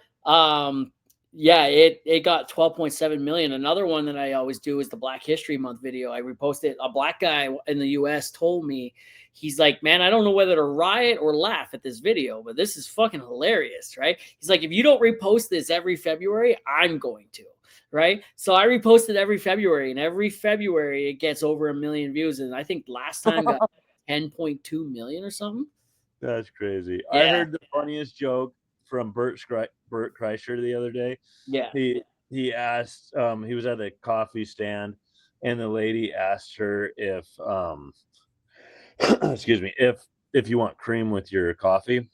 yeah, it got 12.7 million. Another one that I always do is the Black History Month video. I reposted. A black guy in the US told me, he's like, man, I don't know whether to riot or laugh at this video, but this is fucking hilarious, right? He's like, if you don't repost this every February, I'm going to, right? So I reposted every February, and every February it gets over 1 million views. And I think last time got 10.2 million or something. That's crazy. Yeah. I heard the funniest joke from Bert Kreischer the other day. Yeah. He asked, he was at a coffee stand, and the lady asked her if excuse me, if you want cream with your coffee.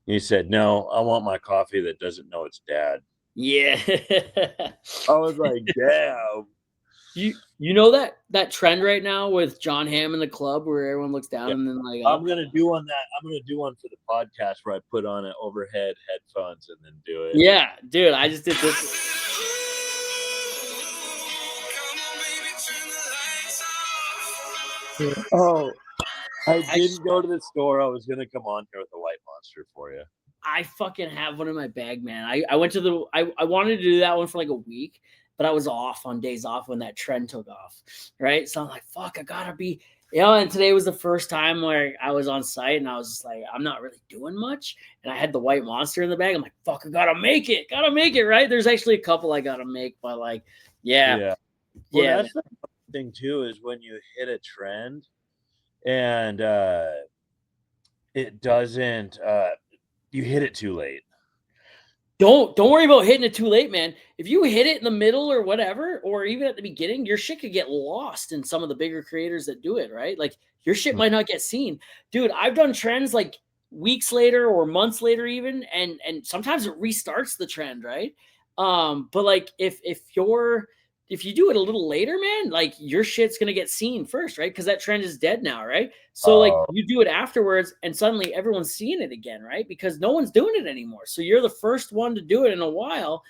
He said, no, I want my coffee that doesn't know its dad. Yeah. I was like, damn. You know that trend right now with John Hamm in the club where everyone looks down and then like I'm gonna do one for the podcast where I put on an overhead headphones and then do it. Yeah, dude, I just did this. Oh, I didn't go to the store. I was gonna come on here with a White Monster for you. I fucking have one in my bag, man. I went to I wanted to do that one for like a week, but I was off on days off when that trend took off, right? So I'm like, fuck, I gotta be, and today was the first time where I was on site and I was just like, I'm not really doing much. And I had the White Monster in the bag. I'm like, fuck, I gotta make it, right? There's actually a couple I gotta make, but like, yeah. Well, that's the thing too, is when you hit a trend and it doesn't, you hit it too late. Don't worry about hitting it too late, man. If you hit it in the middle or whatever, or even at the beginning, your shit could get lost in some of the bigger creators that do it, right? Like your shit might not get seen. Dude, I've done trends like weeks later or months later even, and sometimes it restarts the trend, right? But like if you do it a little later, man, like your shit's gonna get seen first, right? Because that trend is dead now, right? So like you do it afterwards, and suddenly everyone's seeing it again, right? Because no one's doing it anymore. So you're the first one to do it in a while,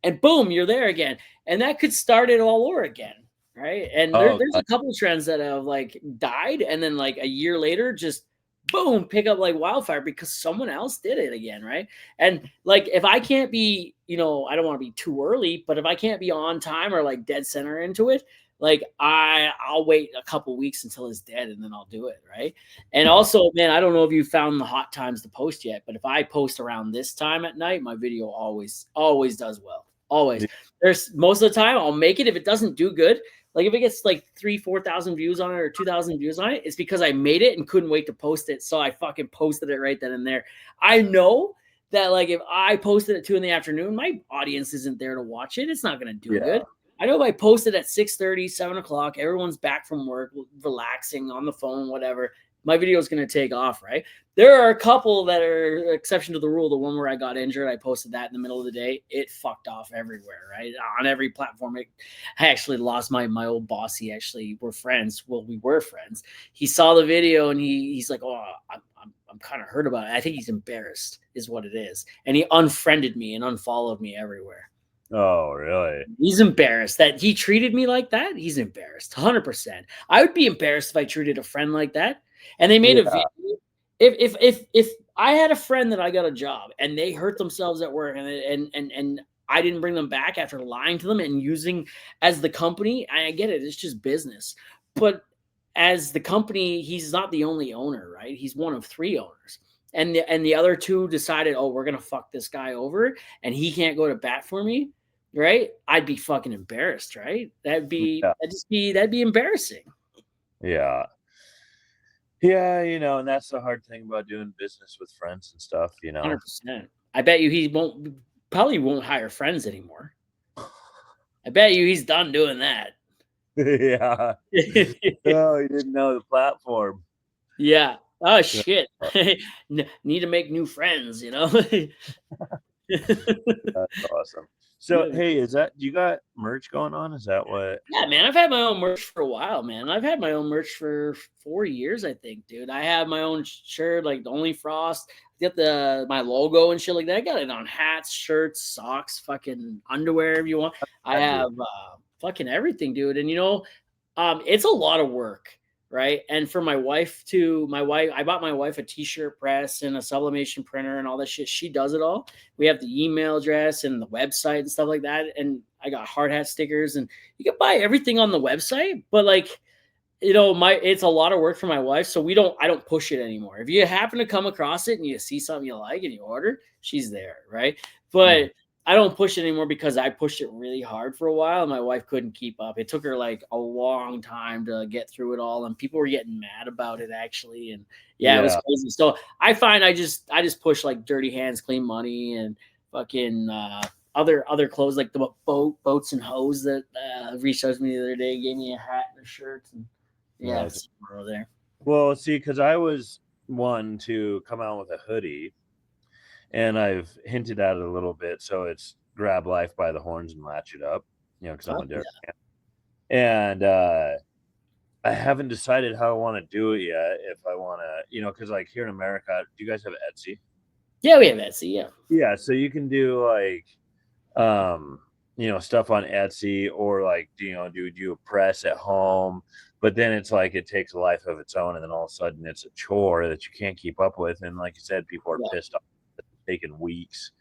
and boom, you're there again. And that could start it all over again, right? And there's a couple of trends that have like died, and then like a year later, just boom, pick up like wildfire because someone else did it again, right? And like if I can't be, I don't want to be too early, but if I can't be on time or like dead center into it, like I'll wait a couple weeks until it's dead and then I'll do it, right? And also, man, I don't know if you found the hot times to post yet, but if I post around this time at night, my video always does well. Always. There's most of the time I'll make it. If it doesn't do good, Like if it gets like 3,000-4,000 views on it or 2,000 views on it, it's because I made it and couldn't wait to post it. So I fucking posted it right then and there. I know that like if I posted at 2 PM, my audience isn't there to watch it. It's not gonna do good. I know if I posted at 6:30, 7 o'clock, everyone's back from work, relaxing on the phone, whatever. My video is going to take off, right? There are a couple that are exception to the rule. The one where I got injured, I posted that in the middle of the day. It fucked off everywhere, right? On every platform. I actually lost my old boss. He actually were friends. Well, we were friends. He saw the video and he's like, "Oh, I'm kind of hurt about it. I think he's embarrassed, is what it is." And he unfriended me and unfollowed me everywhere. Oh, really? He's embarrassed that he treated me like that. He's embarrassed, 100%. I would be embarrassed if I treated a friend like that. And they made a video. If I had a friend that I got a job and they hurt themselves at work and I didn't bring them back after lying to them and using as the company, I get it. It's just business. But as the company, he's not the only owner, right? He's one of 3 owners. And the other 2 decided, oh, we're gonna fuck this guy over, and he can't go to bat for me, right? I'd be fucking embarrassed, right? That'd be embarrassing. Yeah. Yeah, and that's the hard thing about doing business with friends and stuff, 100%. I bet you he probably won't hire friends anymore. I bet you he's done doing that. Yeah. Oh, you didn't know the platform. Yeah. Oh shit. Need to make new friends, That's awesome. So, hey, do you got merch going on? Is that what? Yeah, man, I've had my own merch for a while, man. I've had my own merch for 4 years, I think, dude. I have my own shirt, like the Only Frost. Get my logo and shit like that. I got it on hats, shirts, socks, fucking underwear if you want. I have fucking everything, dude. And it's a lot of work. Right. And for my wife, I bought my wife a t-shirt press and a sublimation printer and all that shit. She does it all. We have the email address and the website and stuff like that. And I got hard hat stickers, and you can buy everything on the website. But like, it's a lot of work for my wife. So I don't push it anymore. If you happen to come across it and you see something you like and you order, she's there. Right. But I don't push it anymore because I pushed it really hard for a while and my wife couldn't keep up. It took her like a long time to get through it all, and people were getting mad about it actually. And it was crazy. So I find I just push like Dirty Hands, Clean Money, and fucking other clothes like the boats and hose that reached out to me the other day, gave me a hat and a shirt, and it's there. Well, see, because I was one to come out with a hoodie. And I've hinted at it a little bit. So it's grab life by the horns and latch it up, because I'm a Derek fan. And I haven't decided how I want to do it yet. If I want to, because like here in America, do you guys have Etsy? Yeah, we have Etsy. Yeah. Yeah. So you can do like, stuff on Etsy, or like, do a press at home. But then it's like it takes a life of its own. And then all of a sudden it's a chore that you can't keep up with. And like you said, people are pissed off. Taking weeks,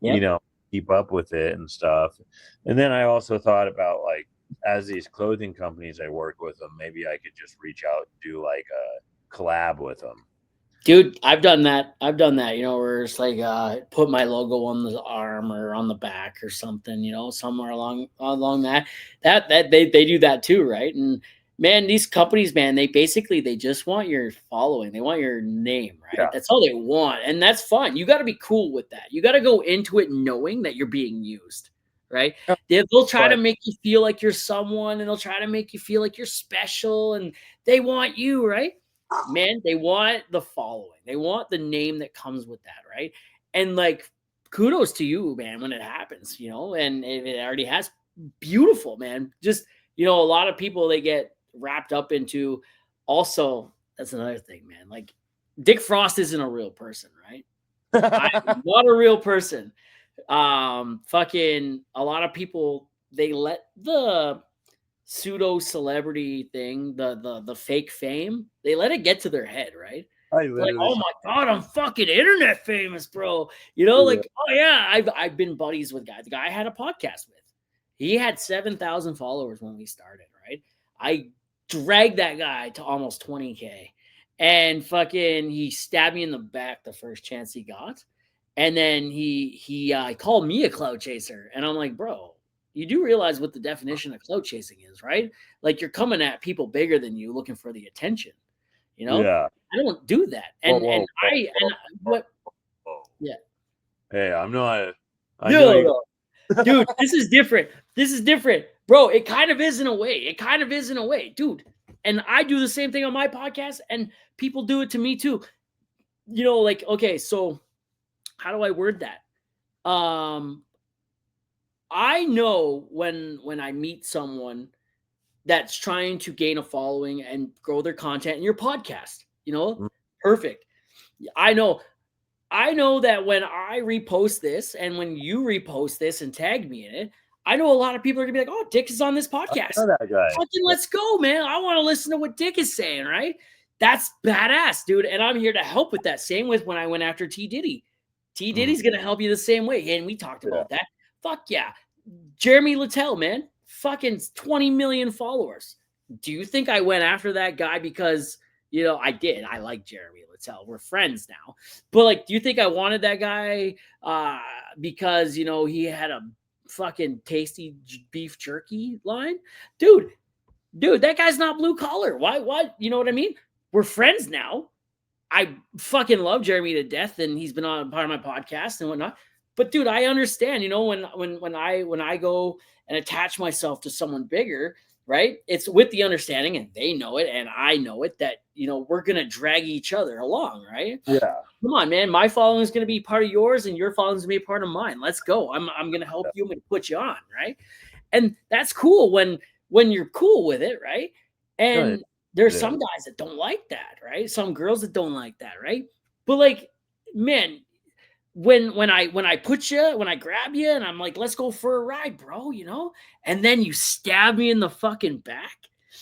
keep up with it and stuff. And then I also thought about like, as these clothing companies I work with them, maybe I could just reach out and do like a collab with them. Dude, I've done that. Where it's like put my logo on the arm or on the back or something, somewhere along that they do that too, right? And man, these companies, man, they just want your following. They want your name, right? Yeah. That's all they want. And that's fine. You got to be cool with that. You got to go into it knowing that you're being used, right? They'll try to make you feel like you're someone, and they'll try to make you feel like you're special, and they want you, right? Man, they want the following. They want the name that comes with that, right? And like, kudos to you, man, when it happens, and if it already has, beautiful, man. Just, a lot of people, they get wrapped up into, also, that's another thing, man. Like, Dick Frost isn't a real person, right? I'm not a real person. Fucking a lot of people, they let the pseudo celebrity thing, the fake fame, they let it get to their head, right? Like, oh my god, I'm fucking internet famous, bro. Like, oh yeah, I've been buddies with guys. The guy I had a podcast with, he had 7,000 followers when we started, right? I dragged that guy to almost 20K, and fucking he stabbed me in the back the first chance he got. And then he called me a clout chaser, and I'm like, bro, you do realize what the definition of clout chasing is, right? Like you're coming at people bigger than you looking for the attention. You know, Yeah. I don't do that. Whoa, And whoa, and whoa, I and what whoa. yeah. Hey, I'm not. I know you. No. Dude, this is different. This is different. Bro, it kind of is in a way. It kind of is in a way, dude. And I do the same thing on my podcast, and people do it to me too. You know, like, okay, so how do I word that? I know when I meet someone that's trying to gain a following and grow their content in your podcast, you know, Mm. perfect. I know that when I repost this and when you repost this and tag me in it, I know a lot of people are gonna be like, "Oh, Dick is on this I podcast. know that guy. Fucking let's go, man. I want to listen to what Dick is saying, right?" That's badass, dude. And I'm here to help with that. Same with when I went after T. Diddy. T. Diddy's gonna help you the same way. And we talked about that. Fuck yeah. Jeremy Littell, man. Fucking 20 million followers. Do you think I went after that guy because, you know, I did. I like Jeremy Littell. We're friends now. But like, do you think I wanted that guy because, you know, he had a fucking tasty beef jerky line? Dude, that guy's not blue collar. Why? You know what I mean? We're friends now. I fucking love Jeremy to death, and he's been on part of my podcast and whatnot. But dude, I understand, you know, when I go and attach myself to someone bigger, right? It's with the understanding, and they know it, and I know it, that, you know, we're gonna drag each other along, right? Yeah. Come on, man. My following is gonna be part of yours, and your following is gonna be a part of mine. Let's go. I'm gonna help you. I'm gonna put you on, right? And that's cool when you're cool with it, right? And there's some guys that don't like that, right? Some girls that don't like that, right? But like, man, when I put you, when I grab you and I'm like, let's go for a ride, bro, you know, and then you stab me in the fucking back,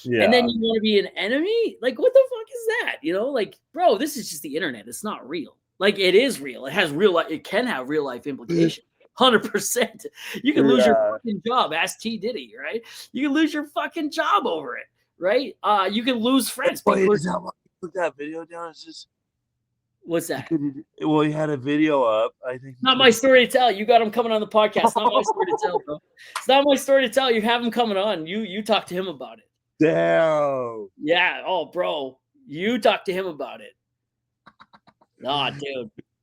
and then you want to be an enemy, like, what the fuck is that? You know, like, bro, this is just the internet. It's not real. Like, it is real. It has real life. It can have real life implications. 100%. You can lose your fucking job. Ask T. Diddy, right? You can lose your fucking job over it, right? You can lose friends. Wait, is that why you put that video down? Is this? What's that? Well, he had a video up. I think. Not my story to tell. You got him coming on the podcast. Not my story to tell, bro. It's not my story to tell. You have him coming on. You talk to him about it. Damn. Yeah. Oh, bro. You talk to him about it. Nah,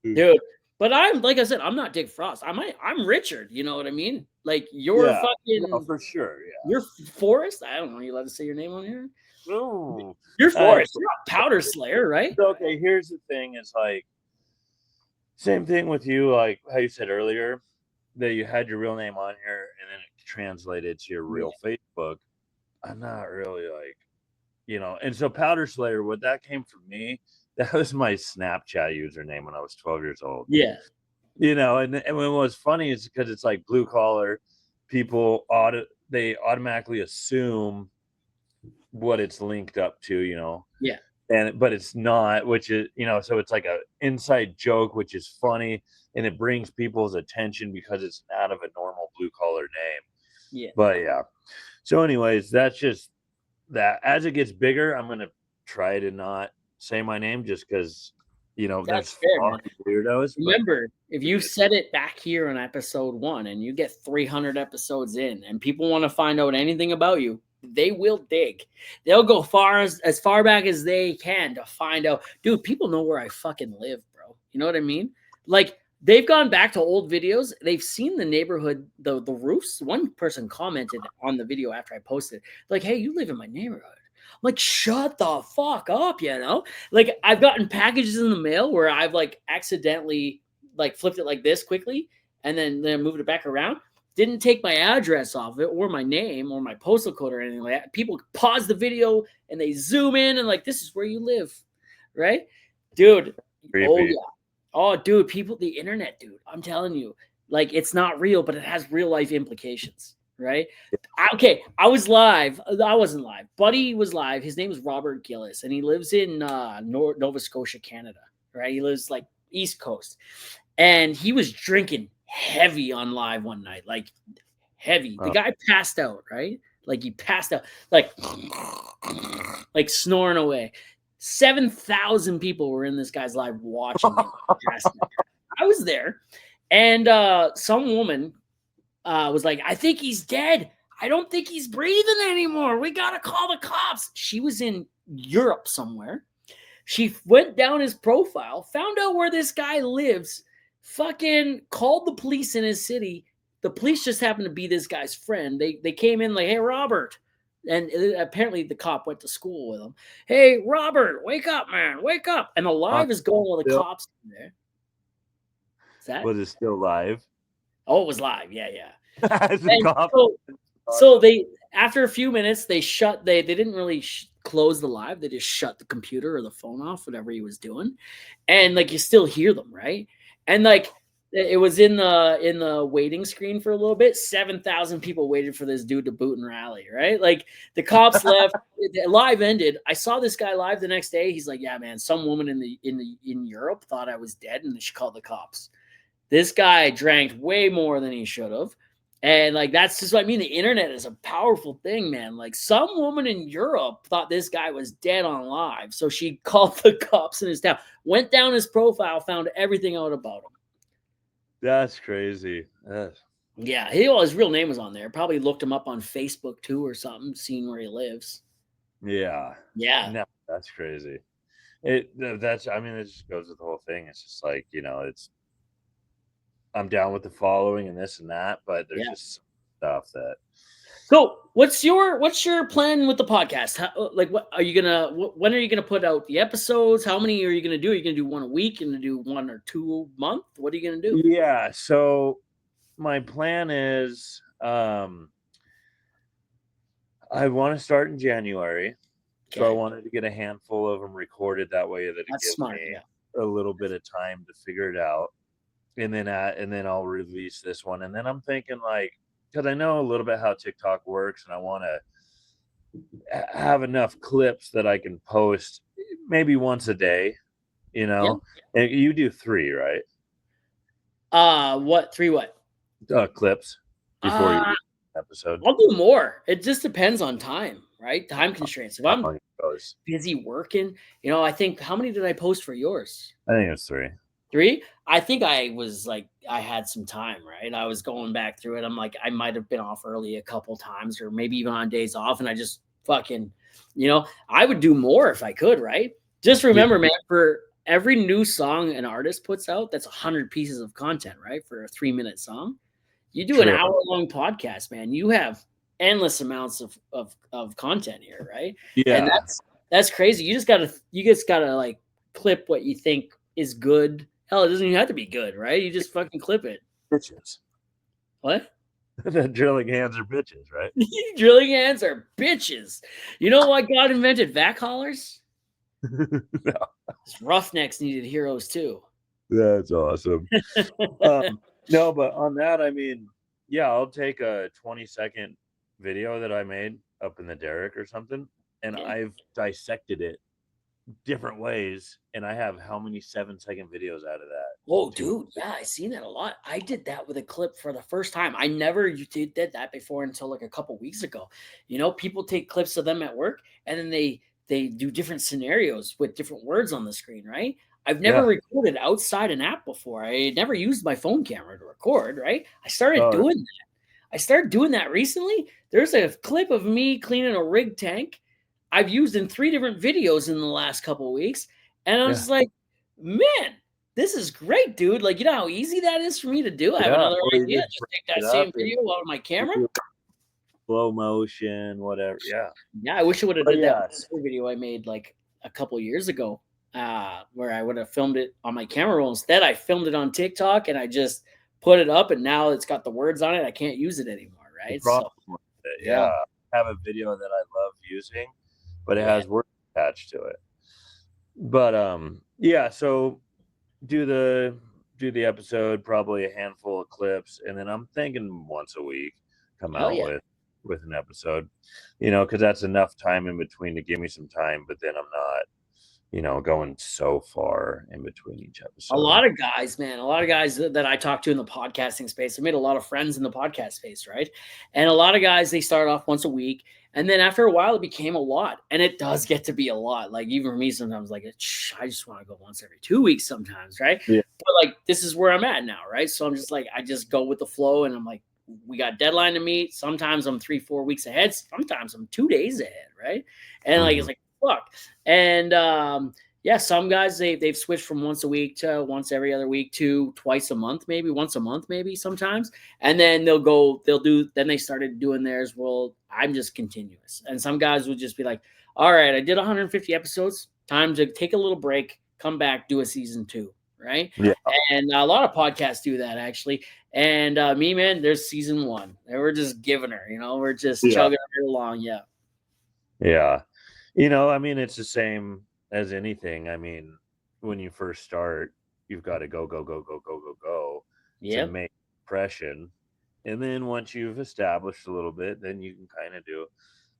dude. But I'm, like I said, I'm not Dick Frost. I'm Richard. You know what I mean? Like, you're fucking. No, for sure. Yeah. You're Forrest. I don't know. You allowed to say your name on here? No. You're Forrest. You're not Powder Slayer, right? Okay. Here's the thing: is like same thing with you, like how you said earlier that you had your real name on here and then it translated to your real Facebook. I'm not really like, you know, and so Powder Slayer, what that came from me, that was my Snapchat username when I was 12 years old. Yeah. You know, and what was funny is because it's like blue collar, people they automatically assume what it's linked up to, you know. Yeah. But it's not, which is, you know, so it's like a inside joke, which is funny, and it brings people's attention because it's out of a normal blue collar name. Yeah. But yeah. So anyways, that's just that. As it gets bigger, I'm gonna try to not say my name just because, you know, That's fair, man. weirdos. Remember, if you said it back here on episode 1 and you get 300 episodes in and people want to find out anything about you, they will dig. They'll go as far back as they can to find out. Dude, people know where I fucking live, bro. You know what I mean? Like, they've gone back to old videos. They've seen the neighborhood, the roofs. One person commented on the video after I posted, like, hey, you live in my neighborhood. I'm like, shut the fuck up, you know? Like, I've gotten packages in the mail where I've like accidentally like flipped it like this quickly and then moved it back around. Didn't take my address off it or my name or my postal code or anything like that. People pause the video and they zoom in and like, this is where you live, right? Dude. Creepy. Oh, yeah. Oh, dude, the internet, dude. I'm telling you, like, it's not real, but it has real life implications, right? Okay, I was live. I wasn't live. Buddy was live. His name is Robert Gillis, and he lives in Nova Scotia, Canada, right? He lives like East Coast. And he was drinking heavy on live one night, like heavy. The guy passed out, right? Like he passed out, like snoring away. 7,000 people were in this guy's live watching him. I was there, and some woman was like, I think he's dead. I don't think he's breathing anymore. We got to call the cops. She was in Europe somewhere. She went down his profile, found out where this guy lives, fucking called the police in his city. The police just happened to be this guy's friend. They came in like, hey, Robert. And apparently the cop went to school with him. Hey, Robert, wake up, man. Wake up. And the live is going with the cops in there. Is that? Was it still live? Oh, it was live. Yeah, yeah. The so they, after a few minutes, they didn't really close the live. They just shut the computer or the phone off, whatever he was doing. And like, you still hear them, right? And like, it was in the waiting screen for a little bit. 7,000 people waited for this dude to boot and rally, right? Like the cops left. The live ended. I saw this guy live the next day. He's like, yeah, man, some woman in Europe thought I was dead and she called the cops. This guy drank way more than he should have. And like, that's just what I mean. The internet is a powerful thing, man. Like some woman in Europe thought this guy was dead on live. So she called the cops in his town, went down his profile, found everything out about him. That's crazy. Yeah, his real name was on there. Probably looked him up on Facebook too or something, seen where he lives. Yeah. Yeah. No, that's crazy. It just goes with the whole thing. It's just like, I'm down with the following and this and that, but there's just stuff that. So what's your plan with the podcast? When are you gonna put out the episodes? How many are you gonna do? Are you gonna do one a week? Are you gonna do 1 or 2 a month? What are you gonna do? Yeah, so my plan is I want to start in January. Okay. So I wanted to get a handful of them recorded that way that it gives me a little bit of time to figure it out. And then I'll release this one. And then I'm thinking like, because I know a little bit how TikTok works, and I want to have enough clips that I can post maybe once a day, And you do 3, right? What 3? What? Clips before you episode. I'll do more. It just depends on time, right? Time constraints. If I'm busy working, I think, how many did I post for yours? I think it was 3. 3? I think I was like, I had some time, right? I was going back through it. I'm like, I might have been off early a couple times, or maybe even on days off. And I just fucking, I would do more if I could, right? Just remember, man, for every new song an artist puts out, that's 100 pieces of content, right? For a 3-minute song. You do an hour-long podcast, man. You have endless amounts of content here, right? Yeah. And that's crazy. You just gotta like clip what you think is good. Hell, it doesn't even have to be good, right? You just fucking clip it. Bitches. What? The drilling hands are bitches, right? Drilling hands are bitches. You know why God invented vac haulers? No. Roughnecks needed heroes too. That's awesome. No, but on that, I'll take a 20-second video that I made up in the derrick or something, and I've dissected it different ways, and I have how many 7-second videos out of that? Oh, dude, yeah, I seen that a lot. I did that with a clip for the first time. I never did that before until like a couple weeks ago. People take clips of them at work, and then they do different scenarios with different words on the screen, right? I've never recorded outside an app before. I had never used my phone camera to record, right? I started doing that. I started doing that recently. There's a clip of me cleaning a rig tank I've used in 3 different videos in the last couple of weeks. And I was just like, man, this is great, dude. Like, how easy that is for me to do? I have another idea. Just take that same video out of my camera. Slow motion, whatever. Yeah. Yeah, I wish I would have did that video I made like a couple years ago, where I would have filmed it on my camera roll. Instead, I filmed it on TikTok and I just put it up, and now it's got the words on it. I can't use it anymore, right? I have a video that I love using, but it has words attached to it. But so do the episode, probably a handful of clips, and then I'm thinking once a week come out with an episode, because that's enough time in between to give me some time, but then I'm not going so far in between each episode. A lot of guys that I talk to in the podcasting space, I made a lot of friends in the podcast space, right? And a lot of guys, they start off once a week, and then after a while it became a lot, and it does get to be a lot. Like even for me, sometimes like I just want to go once every 2 weeks sometimes, right? Yeah. But like this is where I'm at now, right? So I'm just like, I just go with the flow, and I'm like, we got deadline to meet. Sometimes I'm 3-4 weeks ahead. Sometimes I'm 2 days ahead, right? And like it's like fuck. And yeah, some guys they've switched from once a week to once every other week to twice a month, maybe once a month, maybe sometimes. And then then they started doing theirs. Well, I'm just continuous. And some guys would just be like, all right, I did 150 episodes. Time to take a little break, come back, do a season 2, right? Yeah. And a lot of podcasts do that actually. And me, man, there's season 1. And we're just giving her, we're just chugging her along. Yeah. Yeah. I mean, it's the same as anything. I mean, when you first start, you've got to go Yeah. to make impression. And then once you've established a little bit, then you can kind of do,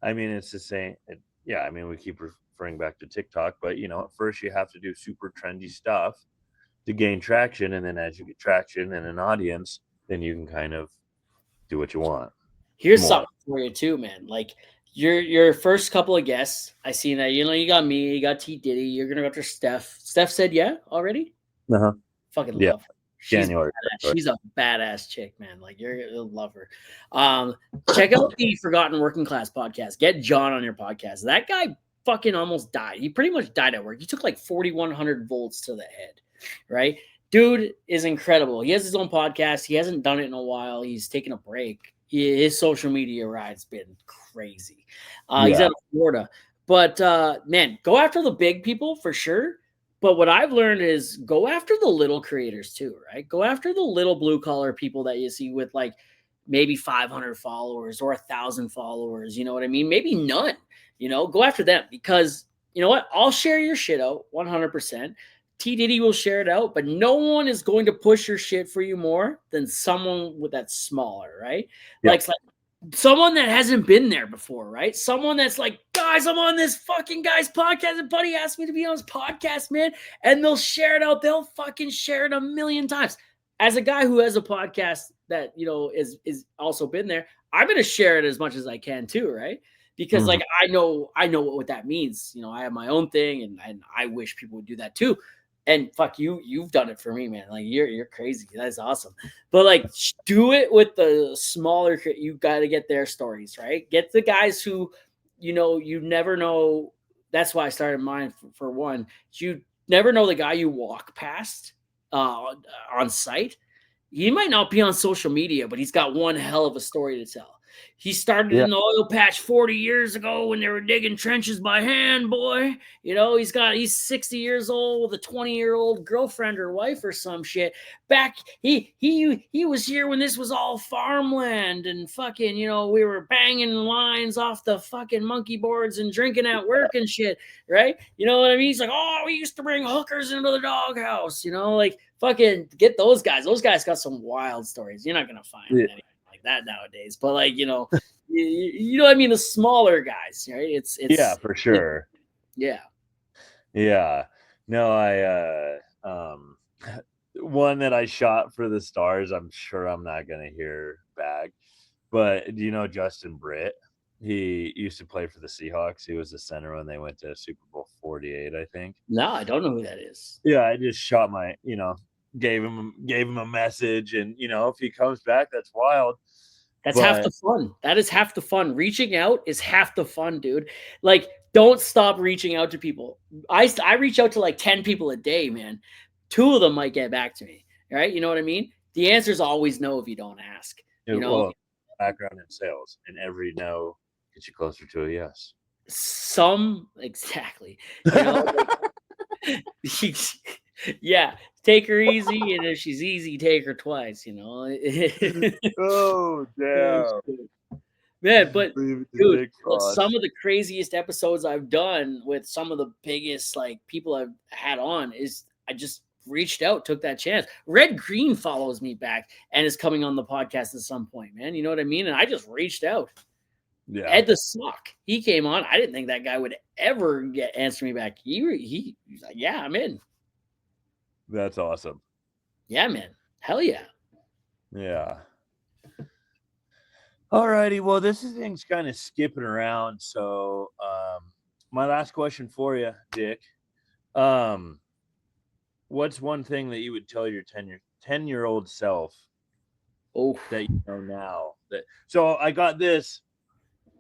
I mean, it's the same. I mean, we keep referring back to TikTok, but at first you have to do super trendy stuff to gain traction. And then as you get traction and an audience, then you can kind of do what you want. Here's something for you too, man. Like your first couple of guests, I seen that, you got me, you got T Diddy, you're going to go after Steph. Steph said, yeah, already. Fucking love her. She's a badass chick, man. Like you'll love her. Check out the Forgotten Working Class podcast. Get John on your podcast. That guy fucking almost died. He pretty much died at work. He took like 4,100 volts to the head, right? Dude is incredible. He has his own podcast. He hasn't done it in a while. He's taking a break. His social media ride's been crazy. He's out of Florida. But man, go after the big people for sure. But what I've learned is go after the little creators too, right? Go after the little blue collar people that you see with like maybe 500 followers or 1,000 followers. You know what I mean? Maybe none. Go after them because you know what? I'll share your shit out 100%. T Diddy will share it out, but no one is going to push your shit for you more than someone that's smaller, right? Like someone that hasn't been there before, right? Someone that's like, guys, I'm on this fucking guy's podcast, and Buddy asked me to be on his podcast, man. And they'll share it out. They'll fucking share it 1,000,000 times. As a guy who has a podcast that is also been there, I'm gonna share it as much as I can too, right? Because like I know what that means. I have my own thing, and I wish people would do that too. And fuck you've done it for me, man. Like you're crazy. That's awesome. But like do it with the smaller. You got to get their stories, right? Get the guys who, you never know. That's why I started mine for one. You never know the guy you walk past on site. He might not be on social media, but he's got one hell of a story to tell. He started in the oil patch 40 years ago when they were digging trenches by hand, boy. He's 60 years old with a 20-year-old girlfriend or wife or some shit. Back, he was here when this was all farmland and fucking, we were banging lines off the fucking monkey boards and drinking at work and shit, right? You know what I mean? He's like, oh, we used to bring hookers into the doghouse, like fucking get those guys. Those guys got some wild stories. You're not going to find anything like that nowadays, but like you know what I mean, the smaller guys, right? It's yeah, for sure. Yeah no, I one that I shot for the Stars, I'm sure I'm not gonna hear back, but do you know Justin Britt? He used to play for the Seahawks. He was the center when they went to Super Bowl 48, I think. No, I don't know who that is. Yeah, I just shot my gave him a message, and if he comes back, that's wild. That's half the fun. That is half the fun. Reaching out is half the fun, dude. Like, don't stop reaching out to people. I reach out to like 10 people a day, man. 2 of them might get back to me, right? You know what I mean? The answer is always no if you don't ask. Well, background in sales, and every no gets you closer to a yes. Exactly. Yeah, take her easy, and if she's easy, take her twice. Oh damn, man! But dude, some of the craziest episodes I've done with some of the biggest like people I've had on is I just reached out, took that chance. Red Green follows me back and is coming on the podcast at some point, man. You know what I mean? And I just reached out. Yeah. Ed the Sock, he came on. I didn't think that guy would ever answer me back. He's like, yeah, I'm in. That's awesome. Yeah, man. Hell yeah. Yeah. All righty. Well, this thing's kind of skipping around. So my last question for you, Dick. What's one thing that you would tell your 10-year-old self Oh, that you know now? So I got this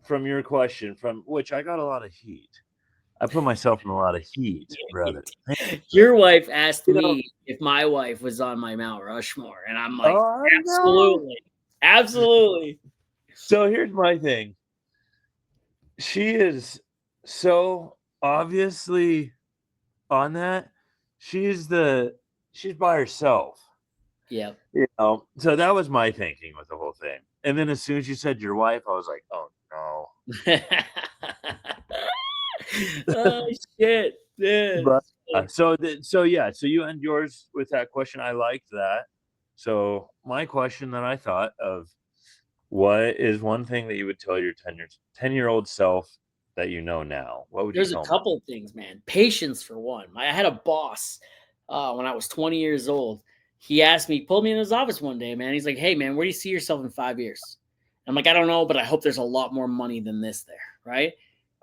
from your question, from which I got a lot of heat. I put myself in a lot of heat, brother. your wife asked You know, me if my wife was on my Mount Rushmore, and I'm like, oh no. absolutely, absolutely. So here's my thing. She is so obviously on that. She's by herself. Yeah. So that was my thinking with the whole thing. And then as soon as you said your wife, I was like, oh no. Oh shit. Yeah. But so you end yours with that question. I liked that. So my question that I thought of, what is one thing that you would tell your 10-year-old self that you know now? What would you There's a tell me? couple of things, man. Patience for one. I had a boss when I was 20 years old. He asked me, pulled me in his office one day, man. He's like, "Hey, man, where do you see yourself in 5 years?" I'm like, "I don't know, but I hope there's a lot more money than this there, right?"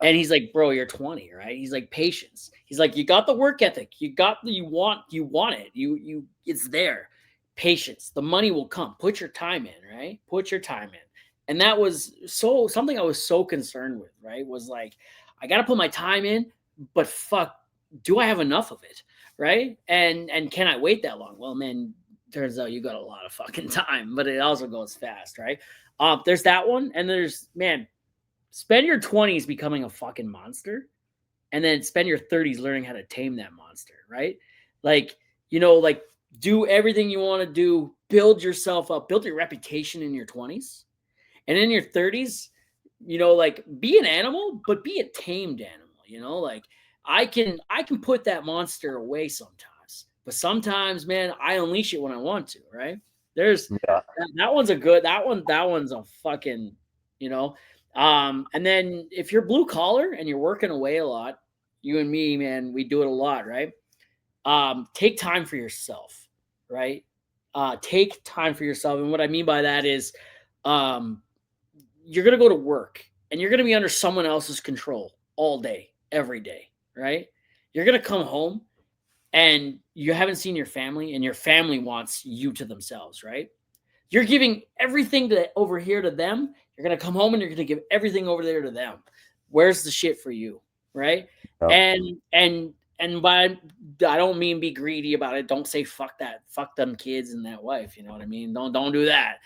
And he's like, "Bro, you're 20, right?" He's like, "Patience." He's like, "You got the work ethic. You want it. It's there. Patience. The money will come. Put your time in, right? Put your time in." And that was something I was so concerned with, right? Was like, I got to put my time in, but fuck, do I have enough of it? Right. And can I wait that long? Well, man, turns out you got a lot of fucking time, but it also goes fast. Right. There's that one. And there's, man, spend your 20s becoming a fucking monster and then spend your 30s learning how to tame that monster. Right. Like, like do everything you want to do, build yourself up, build your reputation in your 20s. And in your 30s, like be an animal, but be a tamed animal, like I can put that monster away sometimes. But sometimes, man, I unleash it when I want to, right? There's Yeah. that one's a good that one's a fucking, you know. And then if you're blue collar and you're working away a lot, you and me, man, we do it a lot, right? Take time for yourself, right? Take time for yourself. And what I mean by that is um you're going to go to work and you're going to be under someone else's control all day, every day, right? You're going to come home and you haven't seen your family and your family wants you to themselves, right? You're giving everything over here to them. You're going to come home and you're going to give everything over there to them. Where's the shit for you, right? Yeah. And by I don't mean be greedy about it. Don't say fuck that, fuck them kids and that wife. You know what I mean? Don't do that.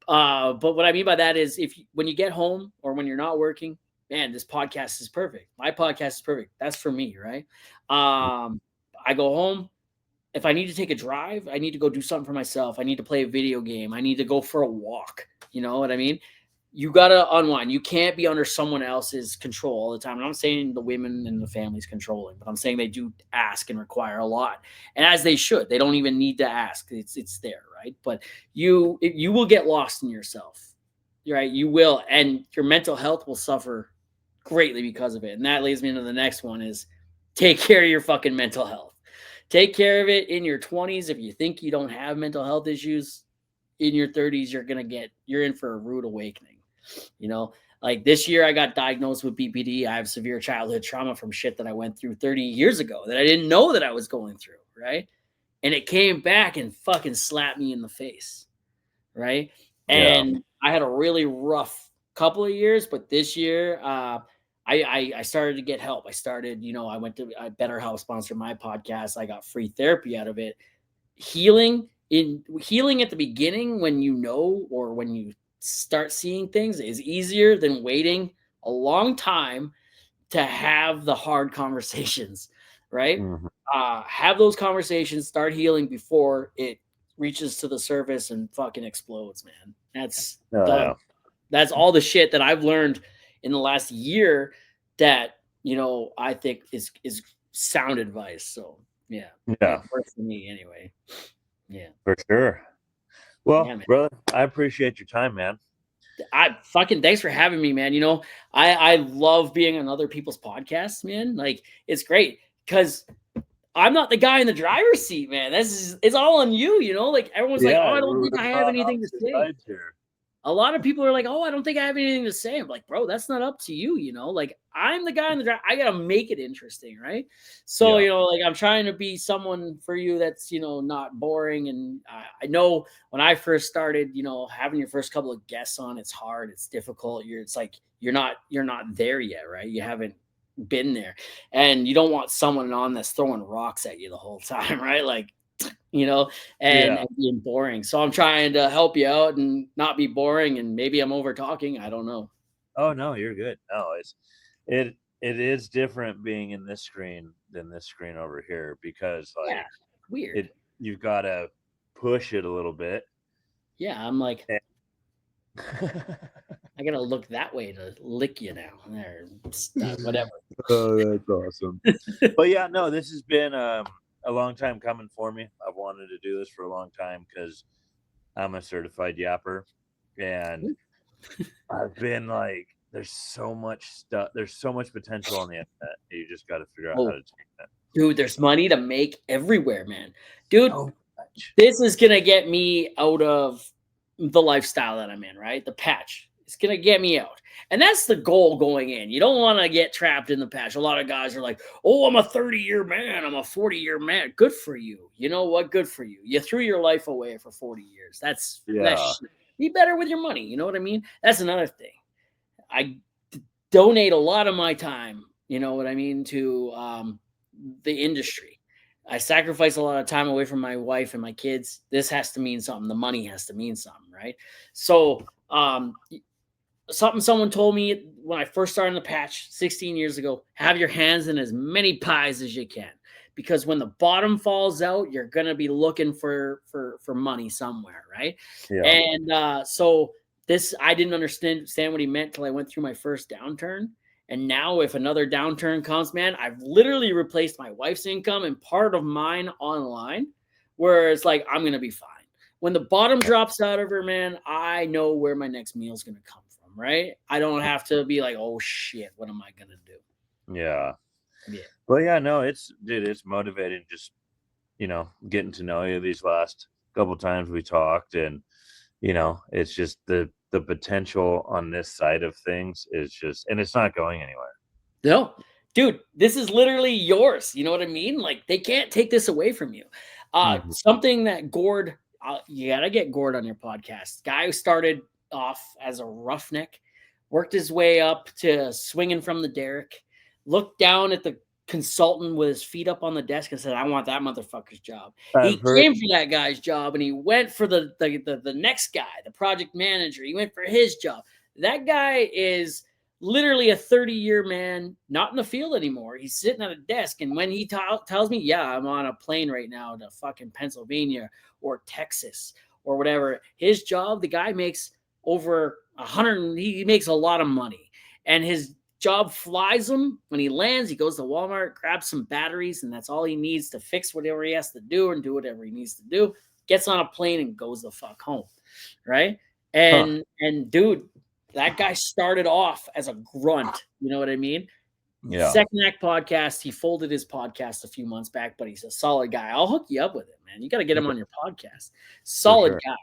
But what I mean by that is when you get home or when you're not working, man, this podcast is perfect. My podcast is perfect. That's for me, right? I go home. If I need to take a drive, I need to go do something for myself. I need to play a video game. I need to go for a walk. You know what I mean? You got to unwind. You can't be under someone else's control all the time. And I'm saying the women and the families controlling, but I'm saying they do ask and require a lot. And as they should. They don't even need to ask. It's there, right? But you will get lost in yourself. Right? You will, and your mental health will suffer greatly because of it. And that leads me into the next one is take care of your fucking mental health. Take care of it in your 20s. If you think you don't have mental health issues, in your 30s, you're in for a rude awakening. Like this year I got diagnosed with BPD. I have severe childhood trauma from shit that I went through 30 years ago that I didn't know that I was going through, right? And it came back and fucking slapped me in the face, right? And I had a really rough couple of years, but this year I started to get help. I started, I went to BetterHelp sponsored my podcast. I got free therapy out of it. Healing at the beginning when or when you start seeing things is easier than waiting a long time to have the hard conversations, right? Mhm. Have those conversations, start healing before it reaches to the surface and fucking explodes, man. That's all the shit that I've learned in the last year that, I think is sound advice. So yeah. Yeah. It works for me anyway. Yeah. For sure. Well, Yeah, man. brother, I appreciate your time, man. Thanks for having me, man. I love being on other people's podcasts, man. Like it's great because I'm not the guy in the driver's seat, man. It's all on you, like everyone's like, oh, I don't think I have anything to say. Here. A lot of people are like, oh, I don't think I have anything to say. I'm like, bro, that's not up to you. You know, like I'm the guy in the draft. I got to make it interesting. Right. So, Yeah. you know, like I'm trying to be someone for you that's, you know, not boring. And I know when I first started, you know, having your first couple of guests on, it's hard. It's difficult. It's like, you're not there yet. Right. You haven't been there, and you don't want someone on that's throwing rocks at you the whole time. Right. Like, you know, Yeah. and being boring. So I'm trying to help you out and not be boring. And maybe I'm over talking. I don't know. Oh no, you're good. No, it is different being in this screen than this screen over here because Yeah, like weird. you've got to push it a little bit. Yeah, I'm like, And- I gotta look that way to lick you now. There, whatever. Oh, that's awesome. But yeah, no, this has been a long time coming for me. I've wanted to do this for a long time because I'm a certified yapper, and I've been like, there's so much stuff, there's so much potential on the internet. You just got to figure out how to take that. Dude, there's money to make everywhere, man. Dude, So much. this is gonna get me out of the lifestyle that I'm in, right? The patch. It's gonna get me out. And that's the goal going in. You don't want to get trapped in the patch. A lot of guys are like, oh, I'm a 30-year man. I'm a 40-year man. Good for you. You know what? Good for you. You threw your life away for 40 years. That's be better with your money. You know what I mean? That's another thing. I donate a lot of my time, you know what I mean, to the industry. I sacrifice a lot of time away from my wife and my kids. This has to mean something. The money has to mean something, right? So, something someone told me when I first started in the patch 16 years ago, have your hands in as many pies as you can, because when the bottom falls out, you're going to be looking for money somewhere. Right. Yeah. And so this, I didn't understand what he meant till I went through my first downturn. And now if another downturn comes, man, I've literally replaced my wife's income and part of mine online, where it's like, I'm going to be fine. When the bottom drops out of her, man, I know where my next meal is going to come from, right? I don't have to be like, oh shit, what am I going to do? Yeah. Yeah. Well, yeah, no, it's motivating just, you know, getting to know you these last couple times we talked, and, you know, it's just the potential on this side of things is just, and it's not going anywhere. No, dude, this is literally yours. You know what I mean? Like, they can't take this away from you. Something that Gord, you got to get Gord on your podcast. Guy who started off as a roughneck, worked his way up to swinging from the derrick, looked down at the consultant with his feet up on the desk and said, I want that motherfucker's job. He came for that guy's job, and he went for the next guy, the project manager. He went for his job. That guy is literally a 30-year man, not in the field anymore. He's sitting at a desk, and when he tells me, yeah, I'm on a plane right now to fucking Pennsylvania or Texas or whatever, his job, the guy makes over 100, he makes a lot of money, and his job flies him. When he lands, he goes to Walmart, grabs some batteries, and that's all he needs to fix whatever he has to do and do whatever he needs to do. Gets on a plane and goes the fuck home, right? And dude, that guy started off as a grunt. You know what I mean? Yeah. Second Act Podcast. He folded his podcast a few months back, but he's a solid guy. I'll hook you up with him, man. You got to get him on your podcast. Solid guy.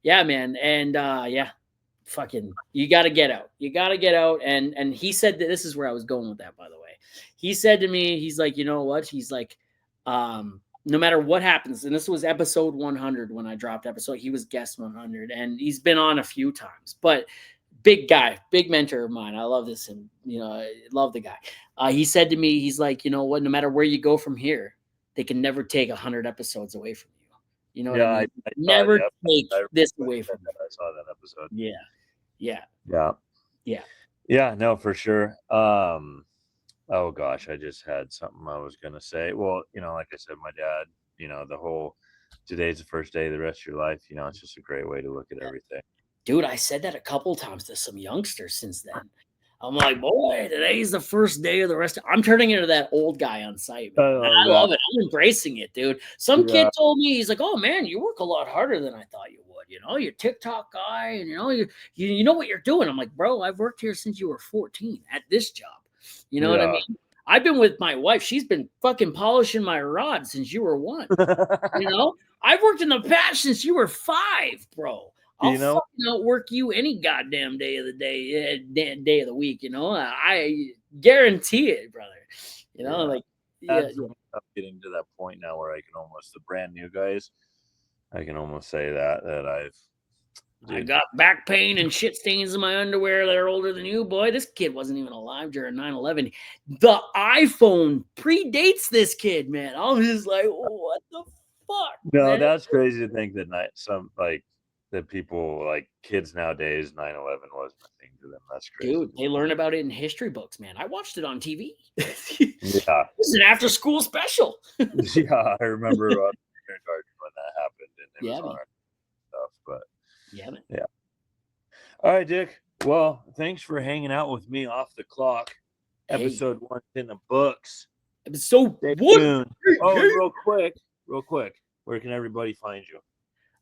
Yeah, man. And yeah. Fucking, you got to get out. You got to get out. And he said that, this is where I was going with that, by the way. He said to me, he's like, you know what? He's like, no matter what happens, and this was episode 100 when I dropped episode, he was guest 100, and he's been on a few times, but big guy, big mentor of mine. I love this, and you know, I love the guy. He said to me, he's like, you know what? No matter where you go from here, they can never take 100 episodes away from you. You know what I mean? I never take this away from you. I saw that episode. Yeah. No, for sure. Oh gosh, I just had something I was gonna say. Well, you know, like I said, my dad, you know, the whole today's the first day of the rest of your life, you know, it's just a great way to look at everything. Dude, I said that a couple times to some youngsters since then. I'm like, boy, today's the first day of the rest. I'm turning into that old guy on site. Man. I love it. I'm embracing it, dude. Some kid told me, he's like, oh man, you work a lot harder than I thought you would. You know, you're a TikTok guy, and you know what you're doing. I'm like, bro, I've worked here since you were 14 at this job. You know what I mean? I've been with my wife. She's been fucking polishing my rod since you were 1. You know, I've worked in the patch since you were 5, bro. I'll You know? fucking outwork you any goddamn day of the day of the week. You know, I guarantee it, brother. You know, Yeah. like yeah, I'm getting to that point now where I can almost, the brand new guys, I can almost say that I've. I Dude, got back pain and shit stains in my underwear that are older than you, boy. This kid wasn't even alive during 9/11. The iPhone predates this kid, man. I was just like, what the fuck, no, man? that's crazy to think that some like that people like kids nowadays 9/11 wasn't a thing to them. That's crazy. Dude, they learn about it in history books, man. I watched it on TV. Yeah. This is an after school special. Yeah, I remember kindergarten when that happened and it was Yeah, on man. our stuff. But Yeah, man. yeah. All right, Dick. Well, thanks for hanging out with me off the clock. Hey. Episode 1's in the books. Episode Stay 1. tuned. Oh, and real quick, where can everybody find you?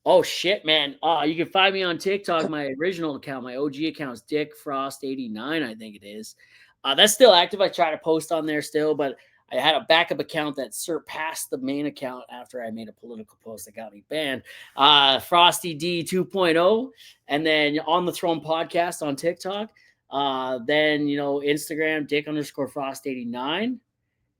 Oh shit, man. You can find me on TikTok. My original account, my OG account is Dick Frost 89, I think it is. That's still active. I try to post on there still, but I had a backup account that surpassed the main account after I made a political post that got me banned. Frosty D 2.0, and then On the Throne podcast on TikTok. Then Instagram Dick_Frost 89,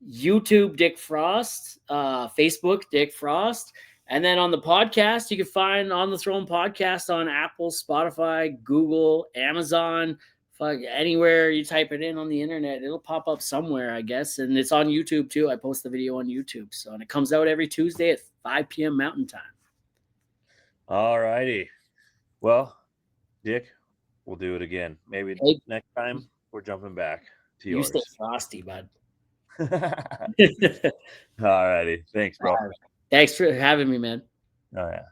YouTube Dick Frost, Facebook Dick Frost. And then on the podcast, you can find On the Throne podcast on Apple, Spotify, Google, Amazon, anywhere you type it in on the internet, it'll pop up somewhere, I guess. And it's on YouTube too. I post the video on YouTube. So, and it comes out every Tuesday at 5 p.m. Mountain Time. All righty. Well, Dick, we'll do it again. Maybe next time we're jumping back to yours. You stay frosty, bud. All righty. Thanks, bro. Thanks for having me, man. Oh, yeah.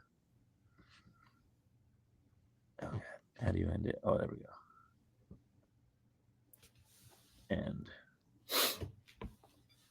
Okay. How do you end it? Oh, there we go. And